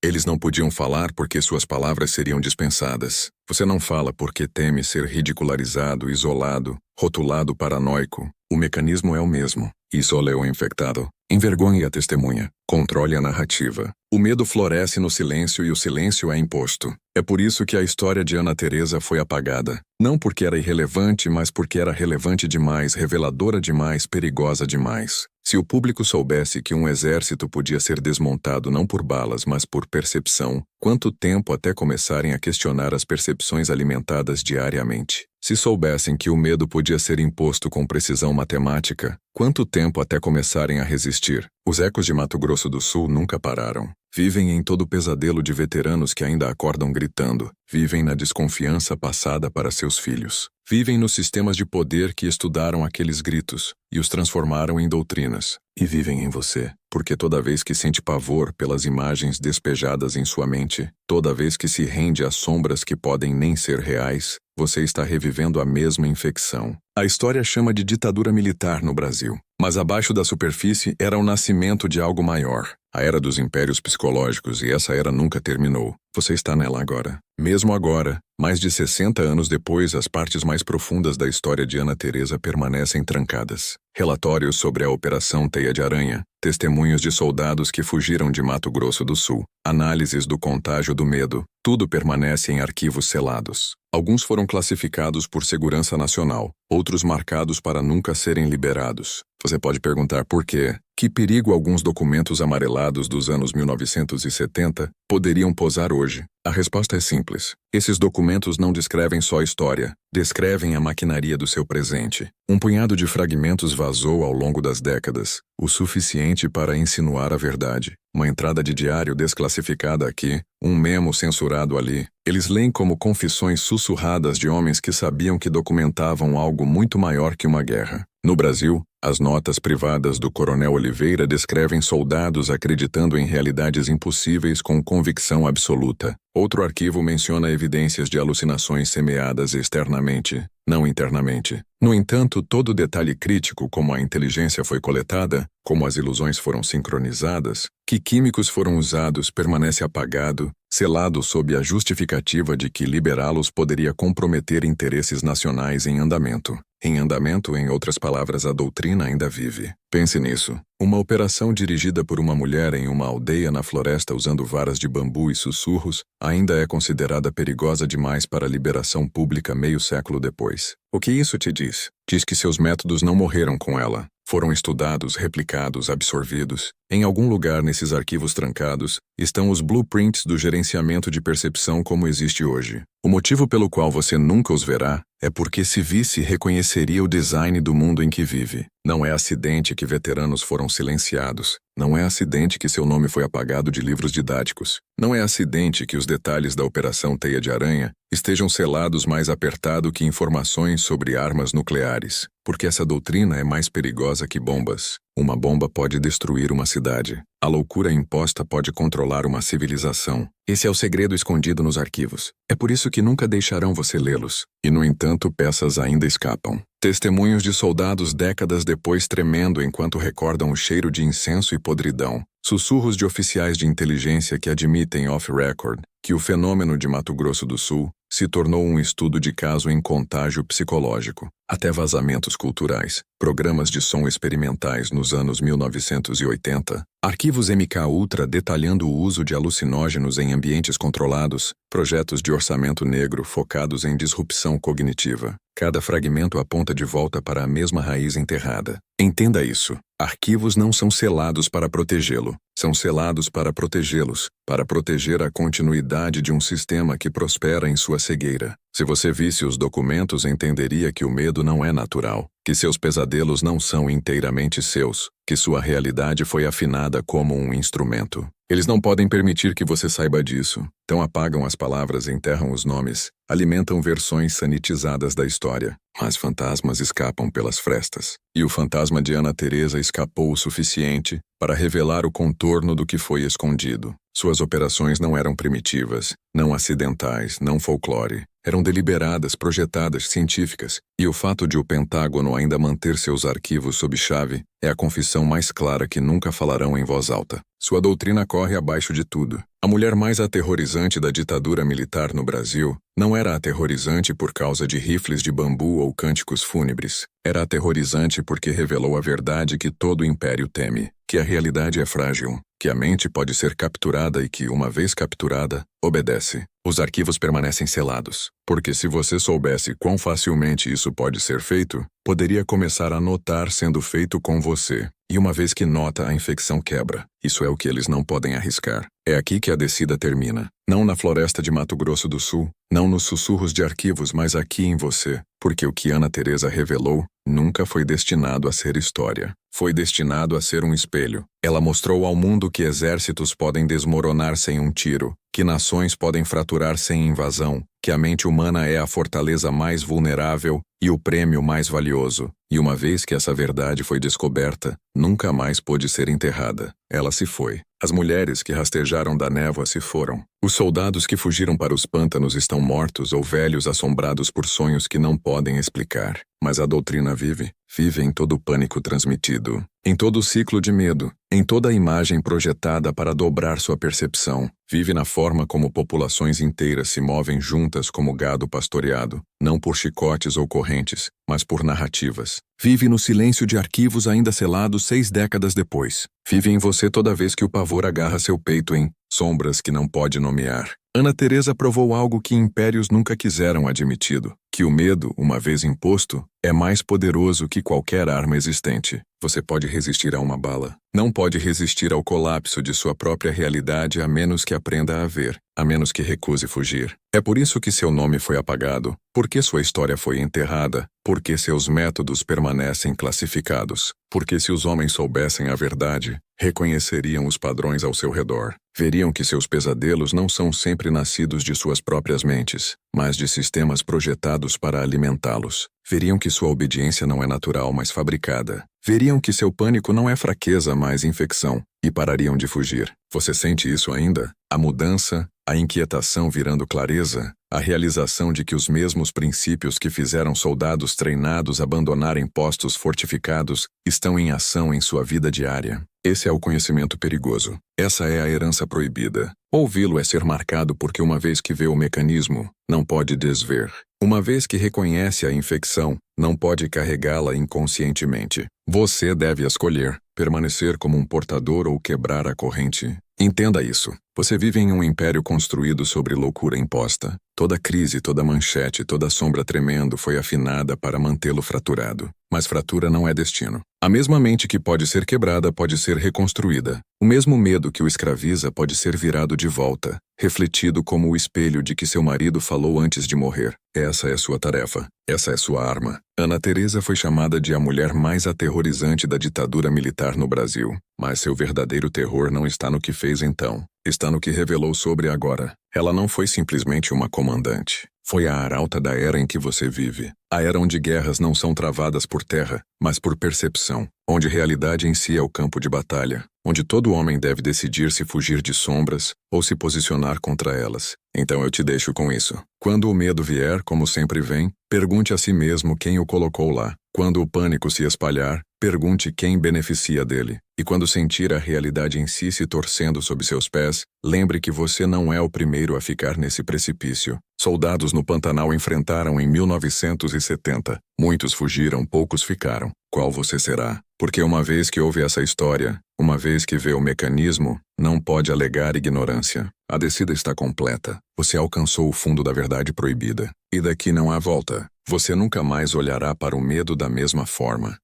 Eles não podiam falar porque suas palavras seriam dispensadas. Você não fala porque teme ser ridicularizado, isolado, rotulado paranoico. O mecanismo é o mesmo. Isole o infectado. Envergonhe a testemunha. Controle a narrativa. O medo floresce no silêncio e o silêncio é imposto. É por isso que a história de Ana Teresa foi apagada. Não porque era irrelevante, mas porque era relevante demais, reveladora demais, perigosa demais. Se o público soubesse que um exército podia ser desmontado não por balas, mas por percepção, quanto tempo até começarem a questionar as percepções alimentadas diariamente? Se soubessem que o medo podia ser imposto com precisão matemática, quanto tempo até começarem a resistir? Os ecos de Mato Grosso do Sul nunca pararam. Vivem em todo o pesadelo de veteranos que ainda acordam gritando. Vivem na desconfiança passada para seus filhos. Vivem nos sistemas de poder que estudaram aqueles gritos e os transformaram em doutrinas. E vivem em você, porque toda vez que sente pavor pelas imagens despejadas em sua mente, toda vez que se rende às sombras que podem nem ser reais, você está revivendo a mesma infecção. A história chama de ditadura militar no Brasil. Mas abaixo da superfície era o nascimento de algo maior. A era dos impérios psicológicos, e essa era nunca terminou. Você está nela agora. Mesmo agora, mais de 60 anos depois, as partes mais profundas da história de Ana Teresa permanecem trancadas. Relatórios sobre a Operação Teia de Aranha, testemunhos de soldados que fugiram de Mato Grosso do Sul, análises do contágio do medo, tudo permanece em arquivos selados. Alguns foram classificados por segurança nacional, outros marcados para nunca serem liberados. Você pode perguntar por quê? Que perigo alguns documentos amarelados dos anos 1970 poderiam posar hoje? A resposta é simples. Esses documentos não descrevem só a história, descrevem a maquinaria do seu presente. Um punhado de fragmentos vazou ao longo das décadas, o suficiente para insinuar a verdade. Uma entrada de diário desclassificada aqui, um memo censurado ali. Eles leem como confissões sussurradas de homens que sabiam que documentavam algo muito maior que uma guerra. No Brasil, as notas privadas do Coronel Oliveira descrevem soldados acreditando em realidades impossíveis com convicção absoluta. Outro arquivo menciona evidências de alucinações semeadas externamente, não internamente. No entanto, todo detalhe crítico, como a inteligência foi coletada, como as ilusões foram sincronizadas, que químicos foram usados, permanece apagado, selado sob a justificativa de que liberá-los poderia comprometer interesses nacionais em andamento. Em andamento, em outras palavras, a doutrina ainda vive. Pense nisso. Uma operação dirigida por uma mulher em uma aldeia na floresta usando varas de bambu e sussurros ainda é considerada perigosa demais para a liberação pública meio século depois. O que isso te diz? Diz que seus métodos não morreram com ela. Foram estudados, replicados, absorvidos. Em algum lugar nesses arquivos trancados estão os blueprints do gerenciamento de percepção como existe hoje. O motivo pelo qual você nunca os verá é porque, se visse, reconheceria o design do mundo em que vive. Não é acidente que veteranos foram silenciados. Não é acidente que seu nome foi apagado de livros didáticos. Não é acidente que os detalhes da Operação Teia de Aranha estejam selados mais apertado que informações sobre armas nucleares. Porque essa doutrina é mais perigosa que bombas. Uma bomba pode destruir uma cidade. A loucura imposta pode controlar uma civilização. Esse é o segredo escondido nos arquivos. É por isso que nunca deixarão você lê-los. E, no entanto, peças ainda escapam. Testemunhos de soldados décadas depois tremendo enquanto recordam o cheiro de incenso e podridão. Sussurros de oficiais de inteligência que admitem off-record que o fenômeno de Mato Grosso do Sul se tornou um estudo de caso em contágio psicológico. Até vazamentos culturais, programas de som experimentais nos anos 1980, arquivos MK Ultra detalhando o uso de alucinógenos em ambientes controlados, projetos de orçamento negro focados em disrupção cognitiva. Cada fragmento aponta de volta para a mesma raiz enterrada. Entenda isso. Arquivos não são selados para protegê-lo. São selados para protegê-los, para proteger a continuidade de um sistema que prospera em sua cegueira. Se você visse os documentos, entenderia que o medo não é natural, que seus pesadelos não são inteiramente seus, que sua realidade foi afinada como um instrumento. Eles não podem permitir que você saiba disso. Então apagam as palavras, enterram os nomes, alimentam versões sanitizadas da história. Mas fantasmas escapam pelas frestas. E o fantasma de Ana Teresa escapou o suficiente para revelar o contorno do que foi escondido. Suas operações não eram primitivas, não acidentais, não folclore. Eram deliberadas, projetadas, científicas. E o fato de o Pentágono ainda manter seus arquivos sob chave é a confissão mais clara que nunca falarão em voz alta. Sua doutrina corre abaixo de tudo. A mulher mais aterrorizante da ditadura militar no Brasil não era aterrorizante por causa de rifles de bambu ou cânticos fúnebres. Era aterrorizante porque revelou a verdade que todo império teme, que a realidade é frágil, que a mente pode ser capturada e que, uma vez capturada, obedece. Os arquivos permanecem selados, porque se você soubesse quão facilmente isso pode ser feito, poderia começar a notar sendo feito com você. E uma vez que nota, a infecção quebra. Isso é o que eles não podem arriscar. É aqui que a descida termina. Não na floresta de Mato Grosso do Sul, não nos sussurros de arquivos, mas aqui em você. Porque o que Ana Teresa revelou nunca foi destinado a ser história. Foi destinado a ser um espelho. Ela mostrou ao mundo que exércitos podem desmoronar sem um tiro, que nações podem fraturar sem invasão, que a mente humana é a fortaleza mais vulnerável e o prêmio mais valioso. E uma vez que essa verdade foi descoberta, nunca mais pôde ser enterrada. Ela se foi. As mulheres que rastejaram da névoa se foram. Os soldados que fugiram para os pântanos estão mortos ou velhos assombrados por sonhos que não podem explicar. Mas a doutrina vive em todo o pânico transmitido, em todo o ciclo de medo, em toda a imagem projetada para dobrar sua percepção. Vive na forma como populações inteiras se movem juntas como gado pastoreado, não por chicotes ou correntes, mas por narrativas. Vive no silêncio de arquivos ainda selados 6 décadas depois. Vive em você toda vez que o pavor agarra seu peito em sombras que não pode nomear. Ana Teresa provou algo que impérios nunca quiseram admitido, que o medo, uma vez imposto, é mais poderoso que qualquer arma existente. Você pode resistir a uma bala. Não pode resistir ao colapso de sua própria realidade a menos que aprenda a ver, a menos que recuse fugir. É por isso que seu nome foi apagado, porque sua história foi enterrada, porque seus métodos permanecem classificados, porque se os homens soubessem a verdade, reconheceriam os padrões ao seu redor. Veriam que seus pesadelos não são sempre nascidos de suas próprias mentes, mas de sistemas projetados para alimentá-los. Veriam que sua obediência não é natural, mas fabricada. Veriam que seu pânico não é fraqueza, mas infecção, e parariam de fugir. Você sente isso ainda? A mudança, a inquietação virando clareza, a realização de que os mesmos princípios que fizeram soldados treinados abandonarem postos fortificados estão em ação em sua vida diária. Esse é o conhecimento perigoso. Essa é a herança proibida. Ouvi-lo é ser marcado porque uma vez que vê o mecanismo, não pode desver. Uma vez que reconhece a infecção, não pode carregá-la inconscientemente. Você deve escolher permanecer como um portador ou quebrar a corrente. Entenda isso. Você vive em um império construído sobre loucura imposta. Toda crise, toda manchete, toda sombra tremendo foi afinada para mantê-lo fraturado. Mas fratura não é destino. A mesma mente que pode ser quebrada pode ser reconstruída. O mesmo medo que o escraviza pode ser virado de volta, refletido como o espelho de que seu marido falou antes de morrer. Essa é sua tarefa. Essa é sua arma. Ana Teresa foi chamada de a mulher mais aterrorizante da ditadura militar no Brasil. Mas seu verdadeiro terror não está no que fez então. Está no que revelou sobre agora. Ela não foi simplesmente uma comandante. Foi a arauta da era em que você vive. A era onde guerras não são travadas por terra, mas por percepção. Onde realidade em si é o campo de batalha. Onde todo homem deve decidir se fugir de sombras ou se posicionar contra elas. Então eu te deixo com isso. Quando o medo vier, como sempre vem, pergunte a si mesmo quem o colocou lá. Quando o pânico se espalhar, pergunte quem beneficia dele. E quando sentir a realidade em si se torcendo sob seus pés, lembre que você não é o primeiro a ficar nesse precipício. Soldados no Pantanal enfrentaram em 1970. Muitos fugiram, poucos ficaram. Qual você será? Porque uma vez que ouve essa história, uma vez que vê o mecanismo, não pode alegar ignorância. A descida está completa. Você alcançou o fundo da verdade proibida. E daqui não há volta. Você nunca mais olhará para o medo da mesma forma.